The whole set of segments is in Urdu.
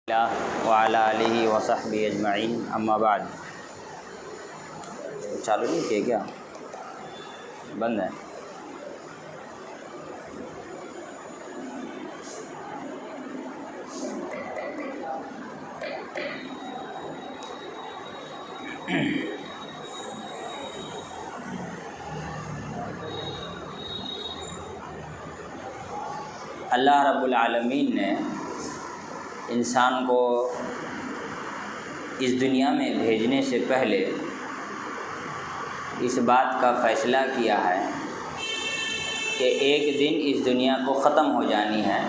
وعلی آلہ وصحبہ اجمعین اما بعد۔ چالو نہیں کیا کیا بند ہے؟ اللہ رب العالمین نے انسان کو اس دنیا میں بھیجنے سے پہلے اس بات کا فیصلہ کیا ہے کہ ایک دن اس دنیا کو ختم ہو جانی ہے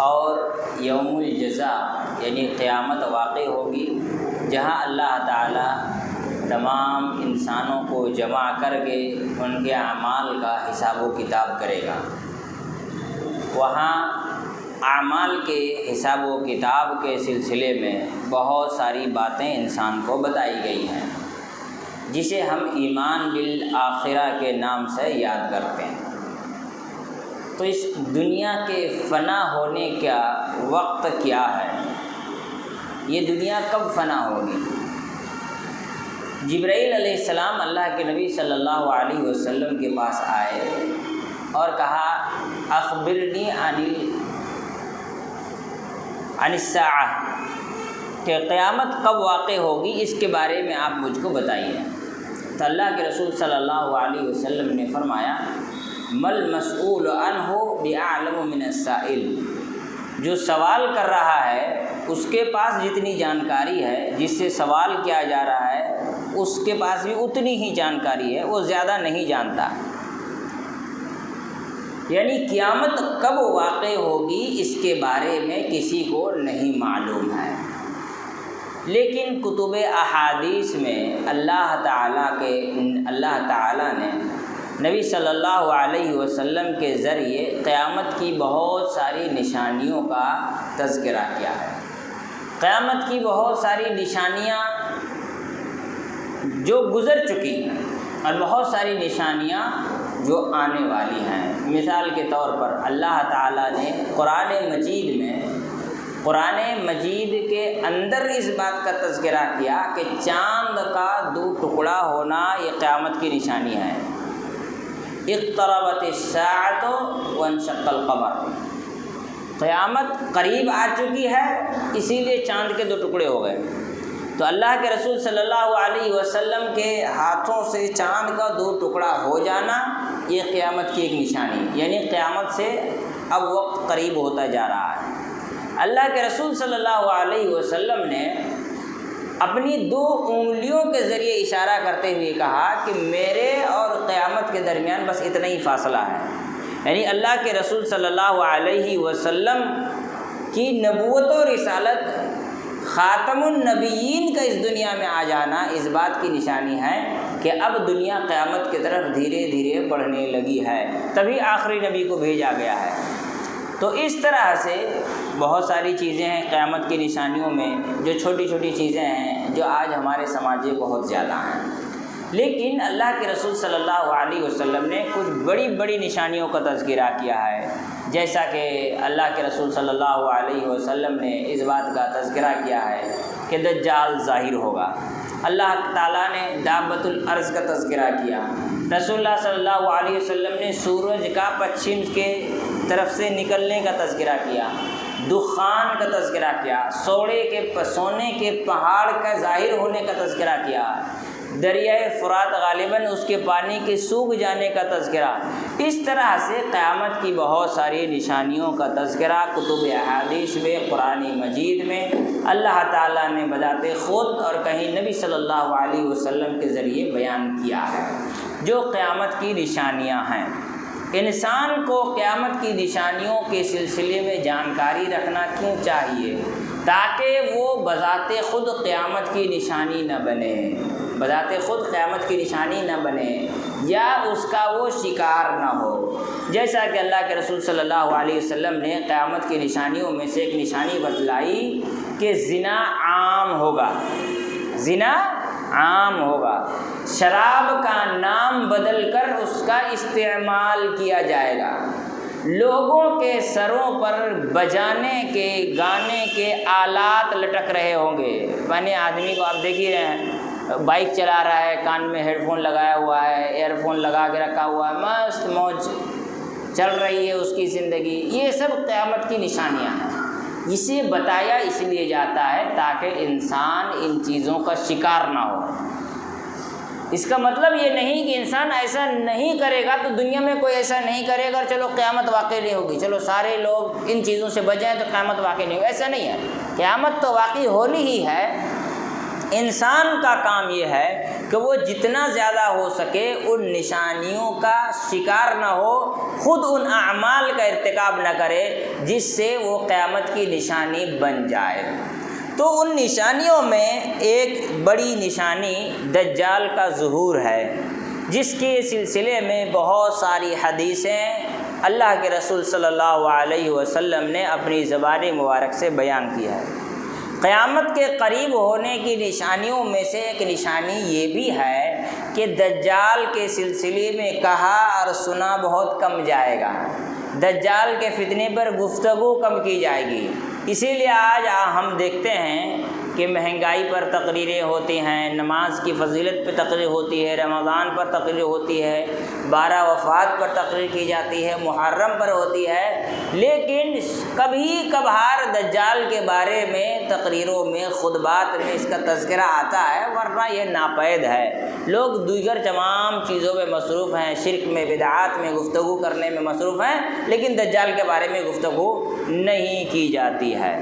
اور یوم الجزا یعنی قیامت واقع ہوگی، جہاں اللہ تعالی تمام انسانوں کو جمع کر کے ان کے اعمال کا حساب و کتاب کرے گا۔ وہاں اعمال کے حساب و کتاب کے سلسلے میں بہت ساری باتیں انسان کو بتائی گئی ہیں، جسے ہم ایمان بالآخرہ کے نام سے یاد کرتے ہیں۔ تو اس دنیا کے فنا ہونے کا وقت کیا ہے؟ یہ دنیا کب فنا ہوگی؟ جبرائیل علیہ السلام اللہ کے نبی صلی اللہ علیہ وسلم کے پاس آئے اور کہا اخبرنی عن الساعہ، کہ قیامت کب واقع ہوگی، اس کے بارے میں آپ مجھ کو بتائیے۔ تو اللہ کے رسول صلی اللہ علیہ وسلم نے فرمایا مل مسئول عنہ بعلم من السائل، جو سوال کر رہا ہے اس کے پاس جتنی جانکاری ہے، جس سے سوال کیا جا رہا ہے اس کے پاس بھی اتنی ہی جانکاری ہے، وہ زیادہ نہیں جانتا۔ یعنی قیامت کب واقع ہوگی اس کے بارے میں کسی کو نہیں معلوم ہے، لیکن کتب احادیث میں اللہ تعالیٰ نے نبی صلی اللہ علیہ وسلم کے ذریعے قیامت کی بہت ساری نشانیوں کا تذکرہ کیا ہے۔ قیامت کی بہت ساری نشانیاں جو گزر چکی ہیں اور بہت ساری نشانیاں جو آنے والی ہیں۔ مثال کے طور پر اللہ تعالیٰ نے قرآن مجید کے اندر اس بات کا تذکرہ کیا کہ چاند کا 2 ٹکڑا ہونا یہ قیامت کی نشانی ہے۔ اقتربت الساعۃ وانشق القمر، قیامت قریب آ چکی ہے، اسی لیے چاند کے 2 ٹکڑے ہو گئے۔ تو اللہ کے رسول صلی اللہ علیہ وسلم کے ہاتھوں سے چاند کا 2 ٹکڑا ہو جانا یہ قیامت کی ایک نشانی، یعنی قیامت سے اب وقت قریب ہوتا جا رہا ہے۔ اللہ کے رسول صلی اللہ علیہ وسلم نے اپنی 2 انگلیوں کے ذریعے اشارہ کرتے ہوئے کہا کہ میرے اور قیامت کے درمیان بس اتنا ہی فاصلہ ہے، یعنی اللہ کے رسول صلی اللہ علیہ وسلم کی نبوت و رسالت، خاتم النبیین کا اس دنیا میں آ جانا اس بات کی نشانی ہے کہ اب دنیا قیامت کی طرف دھیرے دھیرے بڑھنے لگی ہے، تبھی آخری نبی کو بھیجا گیا ہے۔ تو اس طرح سے بہت ساری چیزیں ہیں قیامت کی نشانیوں میں، جو چھوٹی چھوٹی چیزیں ہیں جو آج ہمارے سماج میں بہت زیادہ ہیں، لیکن اللہ کے رسول صلی اللہ علیہ وسلم نے کچھ بڑی بڑی نشانیوں کا تذکرہ کیا ہے، جیسا کہ اللہ کے رسول صلی اللہ علیہ وسلم نے اس بات کا تذکرہ کیا ہے کہ دجال ظاہر ہوگا۔ اللہ تعالیٰ نے دابۃ الارض کا تذکرہ کیا۔ رسول اللہ صلی اللہ علیہ وسلم نے سورج کا پچھم کے طرف سے نکلنے کا تذکرہ کیا، دخان کا تذکرہ کیا، سونے کے پہاڑ کا ظاہر ہونے کا تذکرہ کیا، دریائے فرات غالباً اس کے پانی کے سوکھ جانے کا تذکرہ۔ اس طرح سے قیامت کی بہت ساری نشانیوں کا تذکرہ کتب احادیث میں، قرآن مجید میں اللہ تعالیٰ نے بذات خود اور کہیں نبی صلی اللہ علیہ وسلم کے ذریعے بیان کیا ہے، جو قیامت کی نشانیاں ہیں۔ انسان کو قیامت کی نشانیوں کے سلسلے میں جانکاری رکھنا کیوں چاہیے؟ تاکہ وہ بذات خود قیامت کی نشانی نہ بنے، بذات خود قیامت کی نشانی نہ بنے، یا اس کا وہ شکار نہ ہو۔ جیسا کہ اللہ کے رسول صلی اللہ علیہ وسلم نے قیامت کی نشانیوں میں سے ایک نشانی بتلائی کہ زنا عام ہوگا، زنا عام ہوگا، شراب کا نام بدل کر اس کا استعمال کیا جائے گا، لوگوں کے سروں پر بجانے کے گانے کے آلات لٹک رہے ہوں گے۔ یعنی آدمی کو آپ دیکھ ہی رہے ہیں، بائک چلا رہا ہے، کان میں ہیڈ فون لگایا ہوا ہے، ایئر فون لگا کے رکھا ہوا ہے، مست موج چل رہی ہے اس کی زندگی۔ یہ سب قیامت کی نشانیاں ہیں۔ اسے بتایا اس لیے جاتا ہے تاکہ انسان ان چیزوں کا شکار نہ ہو۔ اس کا مطلب یہ نہیں کہ انسان ایسا نہیں کرے گا تو دنیا میں کوئی ایسا نہیں کرے گا چلو قیامت واقع نہیں ہوگی، چلو سارے لوگ ان چیزوں سے بچ جائیں تو قیامت واقع نہیں ہوگی، ایسا نہیں ہے۔ قیامت تو واقع ہونی ہی ہے۔ انسان کا کام یہ ہے کہ وہ جتنا زیادہ ہو سکے ان نشانیوں کا شکار نہ ہو، خود ان اعمال کا ارتکاب نہ کرے جس سے وہ قیامت کی نشانی بن جائے۔ تو ان نشانیوں میں ایک بڑی نشانی دجال کا ظہور ہے، جس کے سلسلے میں بہت ساری حدیثیں اللہ کے رسول صلی اللہ علیہ وسلم نے اپنی زبان مبارک سے بیان کیا ہے۔ قیامت کے قریب ہونے کی نشانیوں میں سے ایک نشانی یہ بھی ہے کہ دجال کے سلسلے میں کہا اور سنا بہت کم جائے گا، دجال کے فتنے پر گفتگو کم کی جائے گی۔ اسی لیے آج ہم دیکھتے ہیں کہ مہنگائی پر تقریریں ہوتی ہیں، نماز کی فضیلت پہ تقریر ہوتی ہے، رمضان پر تقریر ہوتی ہے، 12 وفات پر تقریر کی جاتی ہے، محرم پر ہوتی ہے، لیکن کبھی کبھار دجال کے بارے میں تقریروں میں خطبات میں اس کا تذکرہ آتا ہے، ورنہ یہ ناپید ہے۔ لوگ دیگر تمام چیزوں میں مصروف ہیں، شرک میں، بدعات میں گفتگو کرنے میں مصروف ہیں، لیکن دجال کے بارے میں گفتگو نہیں کی جاتی ہے۔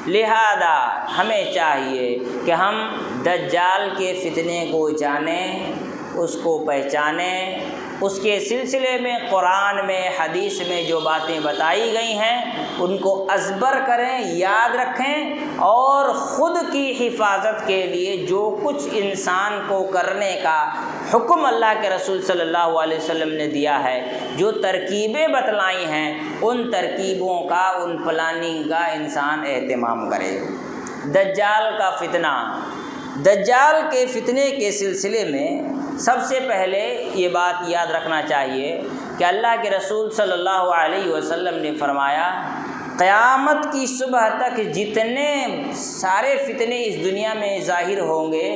لہذا ہمیں چاہیے کہ ہم دجال کے فتنے کو جانیں، اس کو پہچانیں، اس کے سلسلے میں قرآن میں، حدیث میں جو باتیں بتائی گئی ہیں ان کو ازبر کریں، یاد رکھیں، اور خود کی حفاظت کے لیے جو کچھ انسان کو کرنے کا حکم اللہ کے رسول صلی اللہ علیہ وسلم نے دیا ہے، جو ترکیبیں بتلائی ہیں، ان ترکیبوں کا، ان پلاننگ کا انسان اہتمام کرے۔ دجال کا فتنہ، دجال کے فتنے کے سلسلے میں سب سے پہلے یہ بات یاد رکھنا چاہیے کہ اللہ کے رسول صلی اللہ علیہ وسلم نے فرمایا، قیامت کی صبح تک جتنے سارے فتنے اس دنیا میں ظاہر ہوں گے،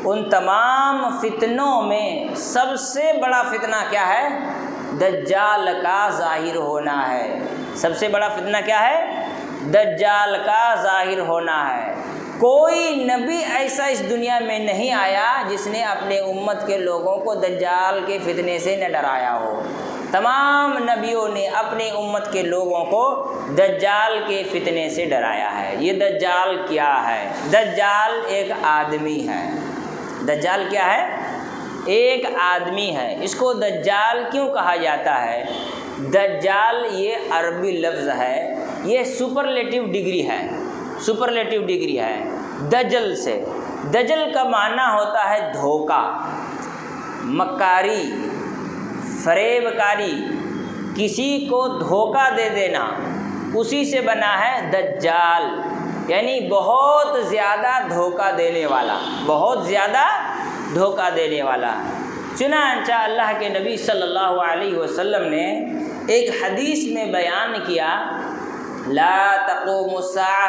ان تمام فتنوں میں سب سے بڑا فتنہ کیا ہے؟ دجال کا ظاہر ہونا ہے۔ سب سے بڑا فتنہ کیا ہے؟ دجال کا ظاہر ہونا ہے۔ کوئی نبی ایسا اس دنیا میں نہیں آیا جس نے اپنے امت کے لوگوں کو دجال کے فتنے سے نہ ڈرایا ہو۔ تمام نبیوں نے اپنے امت کے لوگوں کو دجال کے فتنے سے ڈرایا ہے۔ یہ دجال کیا ہے؟ دجال ایک آدمی ہے۔ دجال کیا ہے؟ ایک آدمی ہے۔ اس کو دجال کیوں کہا جاتا ہے؟ دجال یہ عربی لفظ ہے، یہ سپرلیٹیو ڈگری ہے، سپرلیٹیو ڈگری ہے دجل سے۔ دجل کا معنی ہوتا ہے دھوکہ، مکاری، فریب کاری، کسی کو دھوکہ دے دینا، اسی سے بنا ہے دجال، یعنی بہت زیادہ دھوکہ دینے والا، بہت زیادہ دھوکہ دینے والا۔ چنانچہ اللہ کے نبی صلی اللہ علیہ وسلم نے ایک حدیث میں بیان کیا، لا تقوم الساعہ،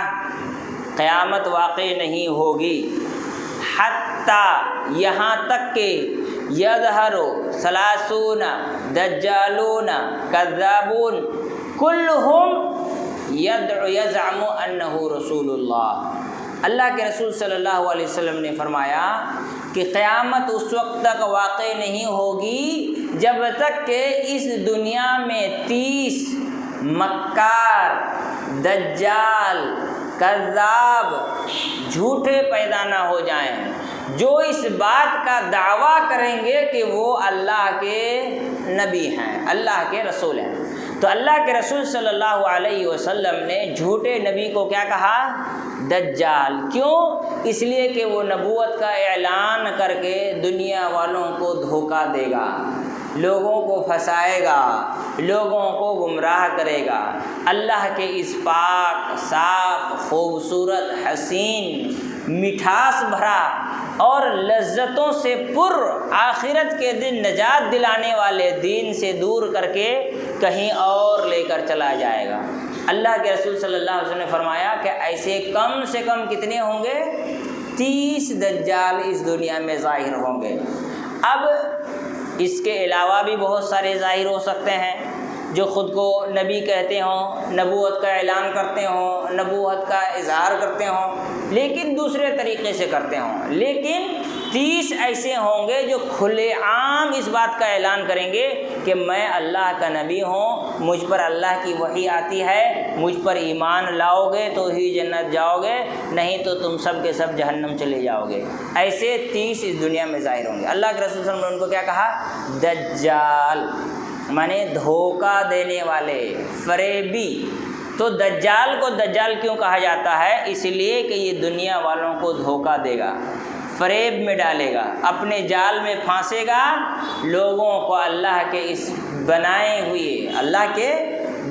قیامت واقع نہیں ہوگی، حتیٰ، یہاں تک کہ یظہر ثلاثون دجالون کذابون کلہم یزعم انہ رسول اللہ۔ اللہ کے رسول صلی اللہ علیہ وسلم نے فرمایا کہ قیامت اس وقت تک واقع نہیں ہوگی جب تک کہ اس دنیا میں 30 مکار، دجال، کذاب، جھوٹے پیدا نہ ہو جائیں، جو اس بات کا دعویٰ کریں گے کہ وہ اللہ کے نبی ہیں، اللہ کے رسول ہیں۔ تو اللہ کے رسول صلی اللہ علیہ وسلم نے جھوٹے نبی کو کیا کہا؟ دجال۔ کیوں؟ اس لیے کہ وہ نبوت کا اعلان کر کے دنیا والوں کو دھوکہ دے گا، لوگوں کو پھنسائے گا، لوگوں کو گمراہ کرے گا۔ اللہ کے اس پاک، صاف، خوبصورت، حسین، مٹھاس بھرا اور لذتوں سے پر آخرت کے دن نجات دلانے والے دین سے دور کر کے کہیں اور لے کر چلا جائے گا۔ اللہ کے رسول صلی اللہ علیہ وسلم نے فرمایا کہ ایسے کم سے کم کتنے ہوں گے؟ 30 دجال اس دنیا میں ظاہر ہوں گے۔ اب اس کے علاوہ بھی بہت سارے ظاہر ہو سکتے ہیں جو خود کو نبی کہتے ہوں، نبوت کا اعلان کرتے ہوں، نبوت کا اظہار کرتے ہوں، لیکن دوسرے طریقے سے کرتے ہوں۔ لیکن 30 ایسے ہوں گے جو کھلے عام اس بات کا اعلان کریں گے کہ میں اللہ کا نبی ہوں، مجھ پر اللہ کی وحی آتی ہے، مجھ پر ایمان لاؤ گے تو ہی جنت جاؤ گے، نہیں تو تم سب کے سب جہنم چلے جاؤ گے۔ ایسے 30 اس دنیا میں ظاہر ہوں گے۔ اللہ کے رسول صلی اللہ علیہ وسلم نے ان کو کیا کہا؟ دجال، مانے دھوکہ دینے والے، فریبی۔ تو دجال کو دجال کیوں کہا جاتا ہے؟ اس لیے کہ یہ دنیا والوں کو دھوکہ دے گا، فریب میں ڈالے گا، اپنے جال میں پھانسے گا، لوگوں کو اللہ کے اس اللہ کے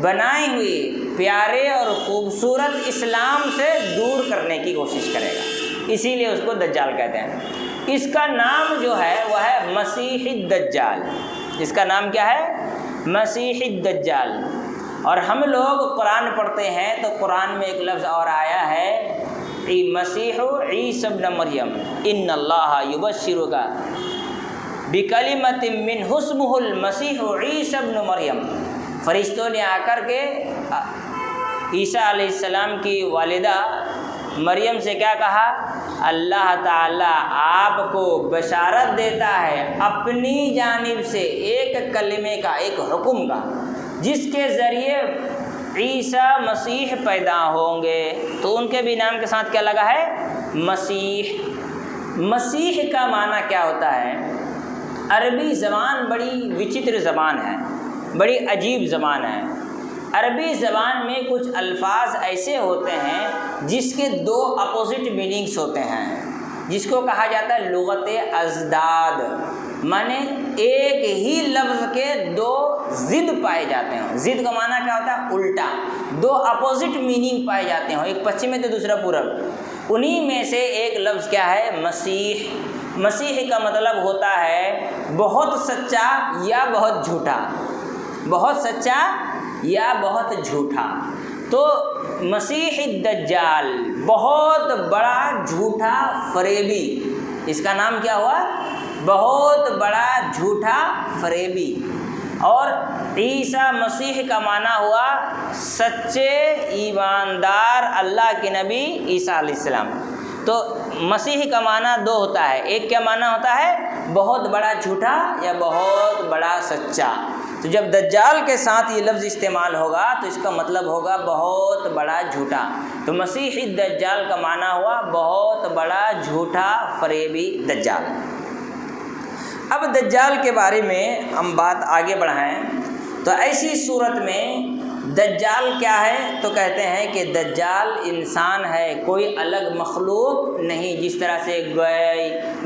بنائے ہوئے پیارے اور خوبصورت اسلام سے دور کرنے کی کوشش کرے گا، اسی لیے اس کو دجال کہتے ہیں۔ اس کا نام جو ہے وہ ہے مسیح الدجال۔ اس کا نام کیا ہے؟ مسیح الدجال۔ اور ہم لوگ قرآن پڑھتے ہیں تو قرآن میں ایک لفظ اور آیا ہے، مسیح عیسی ابن مریم، ان اللہ یبشرک بکلمۃ منہ اسمہ المسیح عیسی ابن مریم۔ فرشتوں نے آ کر کے عیسیٰ علیہ السلام کی والدہ مریم سے کیا کہا؟ اللہ تعالیٰ آپ کو بشارت دیتا ہے اپنی جانب سے ایک کلمے کا، ایک حکم کا، جس کے ذریعے عیسیٰ مسیح پیدا ہوں گے۔ تو ان کے بھی نام کے ساتھ کیا لگا ہے؟ مسیح۔ مسیح کا معنی کیا ہوتا ہے؟ عربی زبان بڑی وچتر زبان ہے، بڑی عجیب زبان ہے۔ عربی زبان میں کچھ الفاظ ایسے ہوتے ہیں جس کے 2 اپوزٹ میننگس ہوتے ہیں، جس کو کہا جاتا ہے لغت ازداد، مانے ایک ہی لفظ کے 2 ضد پائے جاتے ہیں۔ ضد کا معنی کیا ہوتا ہے؟ الٹا، 2 اپوزٹ میننگ پائے جاتے ہیں، ایک پچھم میں تو دوسرا پورب۔ انہی میں سے ایک لفظ کیا ہے؟ مسیح۔ مسیح کا مطلب ہوتا ہے بہت سچا یا بہت جھوٹا، بہت سچا یا بہت جھوٹا۔ تو مسیح الدجال بہت بڑا جھوٹا فریبی، اس کا نام کیا ہوا؟ بہت بڑا جھوٹا فریبی۔ اور عیسیٰ مسیح کا معنی ہوا سچے ایماندار اللہ کے نبی عیسیٰ علیہ السلام۔ تو مسیح کا معنی 2 ہوتا ہے، ایک کیا معنی ہوتا ہے؟ بہت بڑا جھوٹا یا بہت بڑا سچا۔ تو جب دجال کے ساتھ یہ لفظ استعمال ہوگا تو اس کا مطلب ہوگا بہت بڑا جھوٹا۔ تو مسیح الدجال کا معنی ہوا بہت بڑا جھوٹا فریبی دجال۔ اب دجال کے بارے میں ہم بات آگے بڑھائیں تو ایسی صورت میں دجال کیا ہے؟ تو کہتے ہیں کہ دجال انسان ہے، کوئی الگ مخلوق نہیں۔ جس طرح سے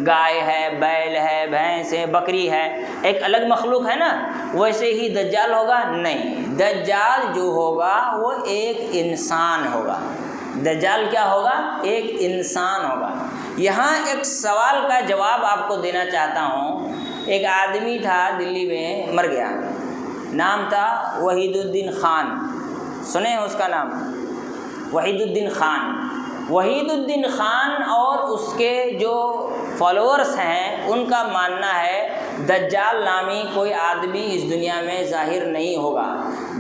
گائے ہے، بیل ہے، بھینس ہے، بکری ہے، ایک الگ مخلوق ہے نا، ویسے ہی دجال ہوگا؟ نہیں، دجال جو ہوگا وہ ایک انسان ہوگا۔ دجال کیا ہوگا؟ ایک انسان ہوگا۔ یہاں ایک سوال کا جواب آپ کو دینا چاہتا ہوں۔ ایک آدمی تھا دلی میں، مر گیا، نام تھا وحید الدین خان، سنے ہیں اس کا نام؟ وحید الدین خان۔ وحید الدین خان اور اس کے جو فالوورس ہیں ان کا ماننا ہے دجال نامی کوئی آدمی اس دنیا میں ظاہر نہیں ہوگا،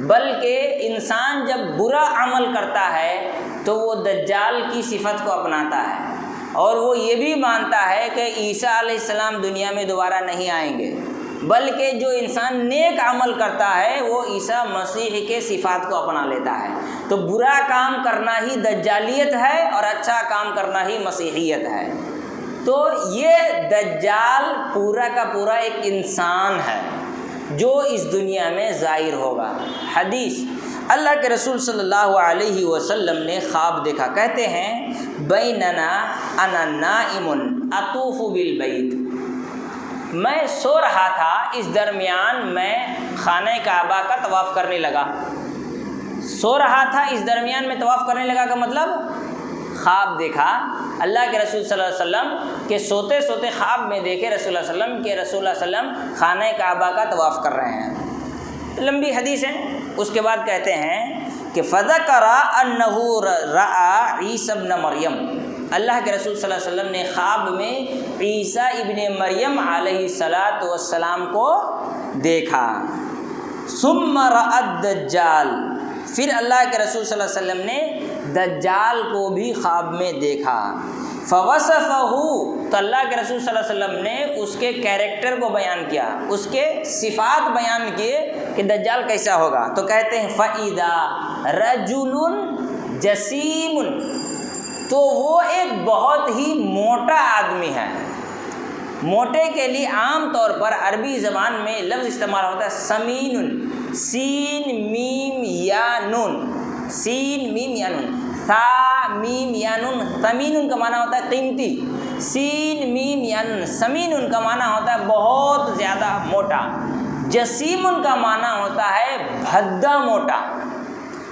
بلکہ انسان جب برا عمل کرتا ہے تو وہ دجال کی صفت کو اپناتا ہے، اور وہ یہ بھی مانتا ہے کہ عیسیٰ علیہ السلام دنیا میں دوبارہ نہیں آئیں گے، بلکہ جو انسان نیک عمل کرتا ہے وہ عیسیٰ مسیح کے صفات کو اپنا لیتا ہے۔ تو برا کام کرنا ہی دجالیت ہے اور اچھا کام کرنا ہی مسیحیت ہے۔ تو یہ دجال پورا کا پورا ایک انسان ہے جو اس دنیا میں ظاہر ہوگا۔ حدیث، اللہ کے رسول صلی اللہ علیہ وسلم نے خواب دیکھا، کہتے ہیں بیننا انا نائم اطوف بالبیت، میں سو رہا تھا، اس درمیان میں خانہ کعبہ کا طواف کرنے لگا۔ سو رہا تھا، اس درمیان میں طواف کرنے لگا کا مطلب خواب دیکھا۔ اللہ کے رسول صلی اللہ علیہ وسلم کے سوتے سوتے خواب میں دیکھے رسول اللہ علیہ وسلم کہ رسول اللہ علیہ وسلم خانہ کعبہ کا طواف کر رہے ہیں۔ لمبی حدیث ہے۔ اس کے بعد کہتے ہیں کہ فذکر انہ رأى عیسی ابن مریم، اللہ کے رسول صلی اللہ علیہ وسلم نے خواب میں عیسیٰ ابن مریم علیہ السلام کو دیکھا۔ ثم رأى الدجال، پھر اللہ کے رسول صلی اللہ علیہ وسلم نے دجال کو بھی خواب میں دیکھا۔ فوصفہ، تو اللہ کے رسول صلی اللہ علیہ وسلم نے اس کے کیریکٹر کو بیان کیا، اس کے صفات بیان کیے کہ دجال کیسا ہوگا۔ تو کہتے ہیں فَإِذَا رَجُلٌ جَسِيمٌ، تو وہ ایک بہت ہی موٹا آدمی ہے۔ موٹے کے لیے عام طور پر عربی زبان میں لفظ استعمال ہوتا ہے سمین، سین میم یا نون، سین میم یا نون، ثا میم یا نون، ثمین کا معنی ہوتا ہے قیمتی، سین میم یا نون، سمین کا معنی ہوتا ہے بہت زیادہ موٹا، جسیم کا معنی ہوتا ہے بھدا موٹا،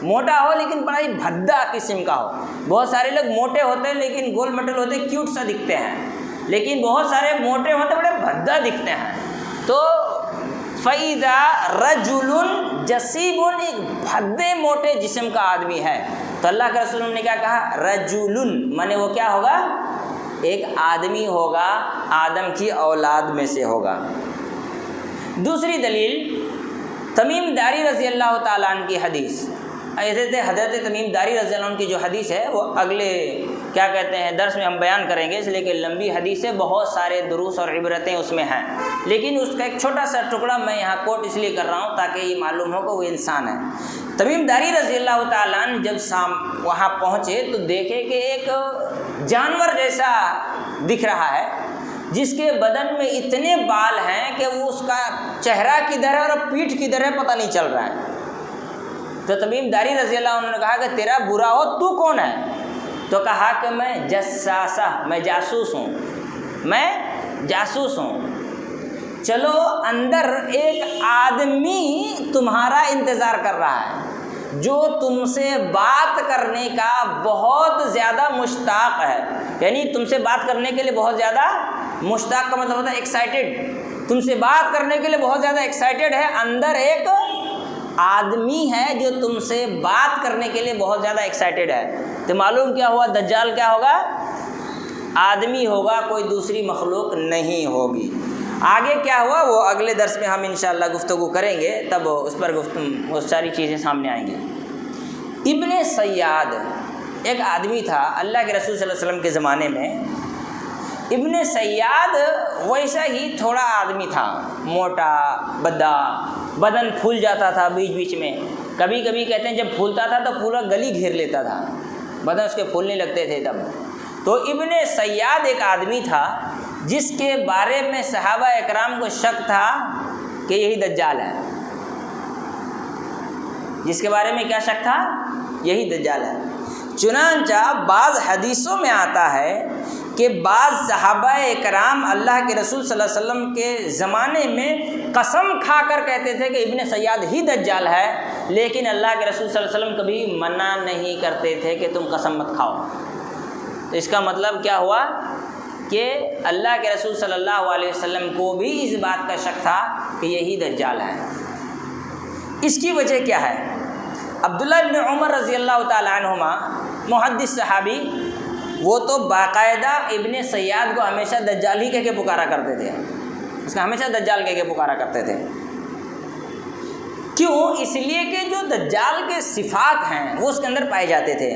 موٹا ہو لیکن بڑا ہی بھدا قسم کا ہو۔ بہت سارے لوگ موٹے ہوتے ہیں لیکن گول مٹل ہوتے ہیں، کیوٹ سا دکھتے ہیں، لیکن بہت سارے موٹے ہوتے بڑے بھدا دکھتے ہیں۔ تو فَإِذَا رَجُلٌ جَسِيمٌ، ایک بھدے موٹے جسم کا آدمی ہے۔ تو اللہ کے رسول نے کیا کہا؟ رجلن، مانے وہ کیا ہوگا؟ ایک آدمی ہوگا، آدم کی اولاد میں سے ہوگا۔ دوسری دلیل تمیم داری رضی اللہ تعالیٰ عنہ کی حدیث، حضرت تمیم داری رضی اللہ عنہ کی جو حدیث ہے وہ اگلے کیا کہتے ہیں درس میں ہم بیان کریں گے، اس لیے کہ لمبی حدیث ہے، بہت سارے دروس اور عبرتیں اس میں ہیں، لیکن اس کا ایک چھوٹا سا ٹکڑا میں یہاں کوٹ اس لیے کر رہا ہوں تاکہ یہ معلوم ہو کہ وہ انسان ہے۔ تمیم داری رضی اللہ تعالیٰ عنہ جب وہاں پہنچے تو دیکھے کہ ایک جانور جیسا دکھ رہا ہے، جس کے بدن میں اتنے بال ہیں کہ وہ اس کا چہرہ کدھر ہے اور پیٹھ کدھر ہے پتہ نہیں چل رہا ہے۔ تو تمیم داری رضی اللہ عنہ نے کہا کہ تیرا برا ہو، تو کون ہے؟ تو کہا کہ میں جساسہ، میں جاسوس ہوں، میں جاسوس ہوں۔ چلو اندر ایک آدمی تمہارا انتظار کر رہا ہے جو تم سے بات کرنے کا بہت زیادہ مشتاق ہے، یعنی تم سے بات کرنے کے لیے بہت زیادہ مشتاق کا مطلب ہوتا ہے ایکسائٹیڈ، تم سے بات کرنے کے لیے بہت زیادہ ایکسائٹیڈ ہے۔ اندر ایک آدمی ہے جو تم سے بات کرنے کے لیے بہت زیادہ ایکسائٹیڈ ہے۔ تو معلوم کیا ہوا؟ دجال کیا ہوگا؟ آدمی ہوگا، کوئی دوسری مخلوق نہیں ہوگی۔ آگے کیا ہوا وہ اگلے درس میں ہم انشاءاللہ گفتگو کریں گے، تب اس پر وہ ساری چیزیں سامنے آئیں گی۔ ابن سیاد ایک آدمی تھا اللہ کے رسول صلی اللہ علیہ وسلم کے زمانے میں۔ ابن سیاد ویسا ہی تھوڑا آدمی تھا، موٹا بدا، بدن پھول جاتا تھا بیچ بیچ میں، کبھی کبھی کہتے ہیں جب پھولتا تھا تو پورا گلی گھیر لیتا تھا، بدن اس کے پھولنے لگتے تھے تب۔ تو ابن سیاد ایک آدمی تھا جس کے بارے میں صحابہ اکرام کو شک تھا کہ یہی دجال ہے۔ جس کے بارے میں کیا شک تھا؟ یہی دجال ہے۔ چنانچہ بعض حدیثوں میں آتا ہے کہ بعض صحابہ اکرام اللہ کے رسول صلی اللہ علیہ وسلم کے زمانے میں قسم کھا کر کہتے تھے کہ ابن سیاد ہی دجال ہے، لیکن اللہ کے رسول صلی اللہ علیہ وسلم کبھی منع نہیں کرتے تھے کہ تم قسم مت کھاؤ۔ تو اس کا مطلب کیا ہوا کہ اللہ کے رسول صلی اللہ علیہ وسلم کو بھی اس بات کا شک تھا کہ یہی دجال ہے۔ اس کی وجہ کیا ہے؟ عبداللہ بن عمر رضی اللہ تعالی عنہما محدث صحابی، وہ تو باقاعدہ ابن سیاد کو ہمیشہ دجال ہی کہہ کے پکارا کرتے تھے، اس کا ہمیشہ دجال کہہ کے پکارا کرتے تھے۔ کیوں؟ اس لیے کہ جو دجال کے صفات ہیں وہ اس کے اندر پائے جاتے تھے۔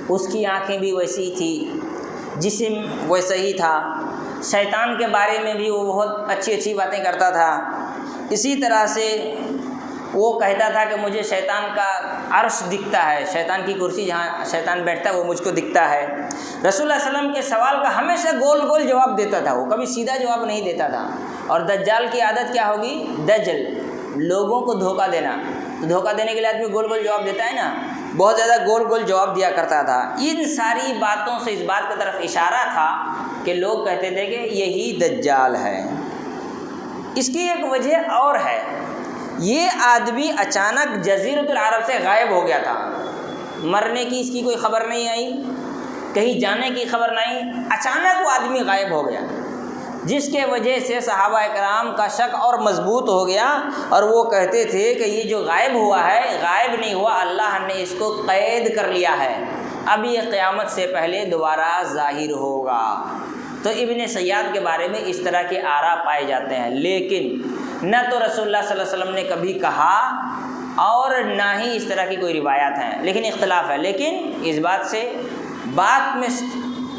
اس کی آنکھیں بھی ویسی تھی، جسم ویسا ہی تھا، شیطان کے بارے میں بھی وہ بہت اچھی اچھی باتیں کرتا تھا۔ اسی طرح سے وہ کہتا تھا کہ مجھے شیطان کا عرش دکھتا ہے، شیطان کی کرسی جہاں شیطان بیٹھتا ہے وہ مجھ کو دکھتا ہے۔ رسول اللہ علیہ وسلم کے سوال کا ہمیشہ گول گول جواب دیتا تھا، وہ کبھی سیدھا جواب نہیں دیتا تھا۔ اور دجال کی عادت کیا ہوگی؟ دجل، لوگوں کو دھوکہ دینا۔ تو دھوکہ دینے کے لیے آدمی گول گول جواب دیتا ہے نا، بہت زیادہ گول گول جواب دیا کرتا تھا۔ ان ساری باتوں سے اس بات کی طرف اشارہ تھا کہ لوگ کہتے تھے کہ یہی دجال ہے۔ اس کی ایک وجہ اور ہے، یہ آدمی اچانک جزیرۃ العرب سے غائب ہو گیا تھا، مرنے کی اس کی کوئی خبر نہیں آئی، کہیں جانے کی خبر نہیں، اچانک وہ آدمی غائب ہو گیا۔ جس کے وجہ سے صحابہ کرام کا شک اور مضبوط ہو گیا، اور وہ کہتے تھے کہ یہ جو غائب ہوا ہے غائب نہیں ہوا، اللہ نے اس کو قید کر لیا ہے، اب یہ قیامت سے پہلے دوبارہ ظاہر ہوگا۔ تو ابن سیاد کے بارے میں اس طرح کے آراء پائے جاتے ہیں، لیکن نہ تو رسول اللہ صلی اللہ علیہ وسلم نے کبھی کہا اور نہ ہی اس طرح کی کوئی روایات ہیں، لیکن اختلاف ہے۔ لیکن اس بات سے بات میں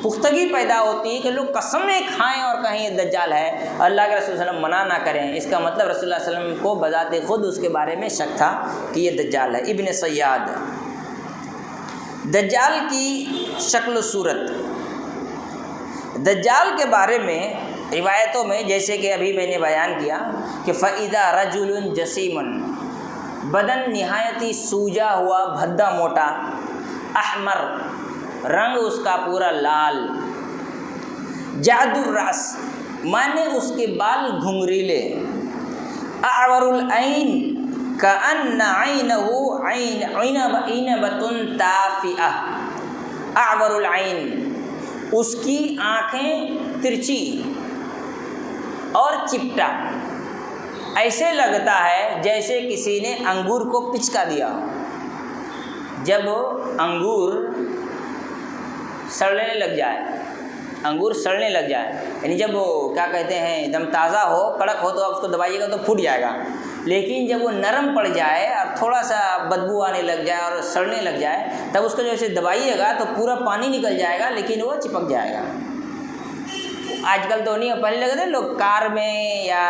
پختگی پیدا ہوتی ہے کہ لوگ قسمیں کھائیں اور کہیں یہ دجال ہے، اللہ کے رسول صلی اللہ علیہ وسلم منع نہ کریں، اس کا مطلب رسول اللہ صلی اللہ علیہ وسلم کو بذات خود اس کے بارے میں شک تھا کہ یہ دجال ہے۔ ابن سیاد، دجال کی شکل و صورت۔ دجال کے بارے میں روایتوں میں جیسے کہ ابھی میں نے بیان کیا کہ فَإِذَا رَجُلٌ جَسِيمٌ، بدن نہایتی سوجا ہوا، بھدا موٹا، احمر، رنگ اس کا پورا لال، جعد الرأس، مانے اس کے بال گھنگریلے، اعور العین کأن عینہ عنبۃ تافئہ، اعور العین، اس کی آنکھیں ترچی اور چپٹا، ایسے لگتا ہے جیسے کسی نے انگور کو پچکا دیا۔ جب انگور سڑنے لگ جائے، انگور سڑنے لگ جائے، یعنی جب وہ کیا کہتے ہیں ایک دم تازہ ہو، کڑک ہو تو آپ اس کو دبائیے گا تو پھوٹ جائے گا، لیکن جب وہ نرم پڑ جائے اور تھوڑا سا بدبو آنے لگ جائے اور سڑنے لگ جائے، تب اس کو جیسے دبائیے گا تو پورا پانی نکل جائے گا، لیکن وہ چپک جائے گا۔ آج کل تو نہیں، پہلے لگتے تھے لوگ کار میں یا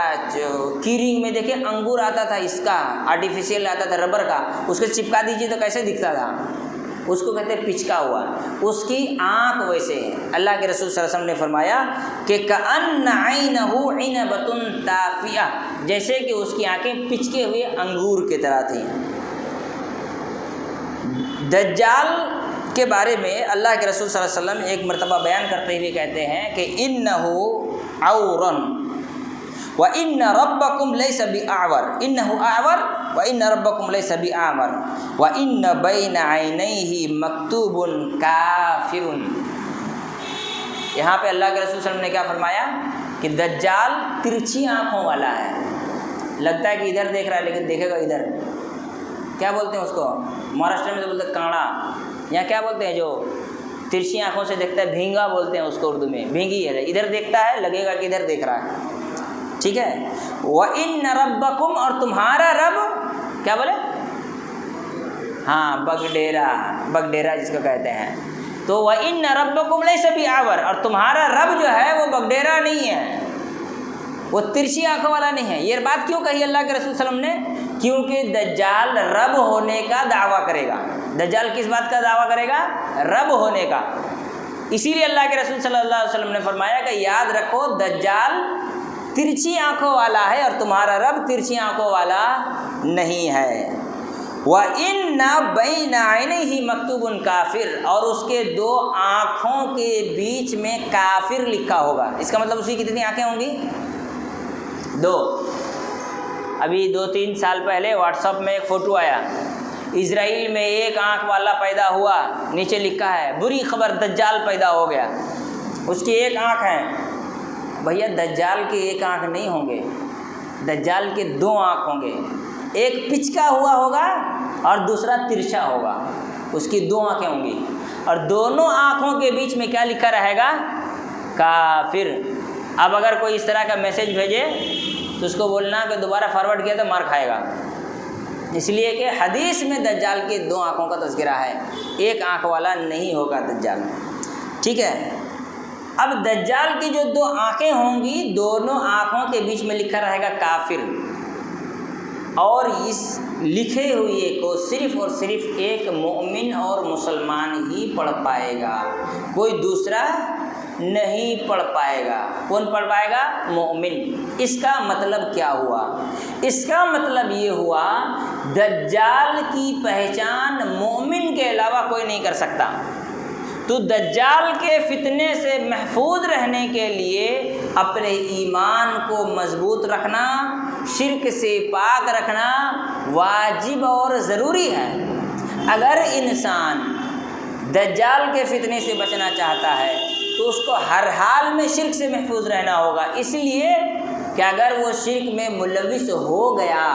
کیرنگ میں دیکھیں انگور آتا تھا، اس کا آرٹیفیشیل آتا تھا ربر کا، اس کو چپکا دیجیے تو کیسے دکھتا تھا، اس کو کہتے ہیں پچکا ہوا۔ اس کی آنکھ ویسے ہے۔ اللہ کے رسول صلی اللہ علیہ وسلم نے فرمایا کہ کأن عینہ عنبۃ تافئہ، جیسے کہ اس کی آنکھیں پچکے ہوئے انگور کی طرح تھیں۔ دجال کے بارے میں اللہ کے رسول صلی اللہ علیہ وسلم ایک مرتبہ بیان کرتے ہوئے کہتے ہیں کہ انہ عور وان ربکم لیس باعور، انہ اعور وان ربکم لیس باعور وان بین عینیہ مکتوب کافر۔ یہاں پہ اللہ کے رسول صلی اللہ علیہ وسلم نے کیا فرمایا کہ دجال ترچھی آنکھوں والا ہے، لگتا ہے کہ ادھر دیکھ رہا ہے لیکن دیکھے گا ادھر۔ کیا بولتے ہیں اس کو؟ مہاراشٹر میں تو بولتے ہیں کانڑا، یہاں کیا بولتے ہیں جو ترچھی آنکھوں سے دیکھتا ہے؟ بھینگا بولتے ہیں اس کو اردو میں، بھینگی ہے، ادھر دیکھتا ہے لگے گا کہ ادھر دیکھ رہا ہے، ٹھیک ہے۔ وَإِنَّ رَبَّكُمْ، اور تمہارا رب کیا بولے؟ ہاں، بگڈیرا جس کو کہتے ہیں، تو وَإِنَّ رَبَّكُمْ لَيْسَ بِأَعْوَرَ، اور تمہارا رب جو ہے وہ بگڈیرا نہیں ہے، وہ ترچھی آنکھوں والا نہیں ہے۔ یہ بات کیوں کہی اللہ کے رسول صلی اللہ علیہ وسلم نے؟ کیونکہ دجال رب ہونے کا دعویٰ کرے گا۔ دجال کس بات کا دعویٰ کرے گا؟ رب ہونے کا۔ اسی لیے اللہ کے رسول صلی اللہ علیہ وسلم نے فرمایا کہ یاد رکھو دجال ترچھی آنکھوں والا ہے اور تمہارا رب ترچھی آنکھوں والا نہیں ہے۔ وَإِنَّ بَيْنَ عَيْنَيْهِ مَكْتُوبٌ کافر، اور اس کے دو آنکھوں کے بیچ میں کافر لکھا ہوگا۔ اس کا مطلب اس کی کتنی آنکھیں ہوں گی؟ دو۔ ابھی 2-3 سال پہلے واٹس ایپ میں ایک فوٹو آیا، اسرائیل میں ایک آنکھ والا پیدا ہوا، نیچے لکھا ہے بری خبر دجال پیدا ہو گیا، اس کی ایک آنکھ ہے۔ بھیا دجال کے ایک آنکھ نہیں ہوں گے، دجال کے 2 آنکھ ہوں گے، ایک پچکا ہوا ہوگا اور دوسرا ترچھا ہوگا، اس کی 2 آنکھیں ہوں گی، اور دونوں آنکھوں کے بیچ میں کیا لکھا رہے گا؟ کافر۔ اب اگر کوئی اس طرح کا میسج بھیجے تو اس کو بولنا کہ دوبارہ فارورڈ کیا تو مار کھائے گا، اس لیے کہ حدیث میں دجال کے 2 آنکھوں کا تذکرہ ہے، ایک آنکھ والا نہیں ہوگا دجال، ٹھیک ہے۔ اب دجال کی جو 2 آنکھیں ہوں گی، دونوں آنکھوں کے بیچ میں لکھا رہے گا کافر، اور اس لکھے ہوئے کو صرف اور صرف ایک مومن اور مسلمان ہی پڑھ پائے گا، کوئی دوسرا نہیں پڑھ پائے گا۔ کون پڑھ پائے گا؟ مومن۔ اس کا مطلب کیا ہوا؟ اس کا مطلب یہ ہوا دجال کی پہچان مومن کے علاوہ کوئی نہیں کر سکتا۔ تو دجال کے فتنے سے محفوظ رہنے کے لیے اپنے ایمان کو مضبوط رکھنا، شرک سے پاک رکھنا واجب اور ضروری ہے۔ اگر انسان دجال کے فتنے سے بچنا چاہتا ہے تو اس کو ہر حال میں شرک سے محفوظ رہنا ہوگا، اس لیے کہ اگر وہ شرک میں ملوث ہو گیا،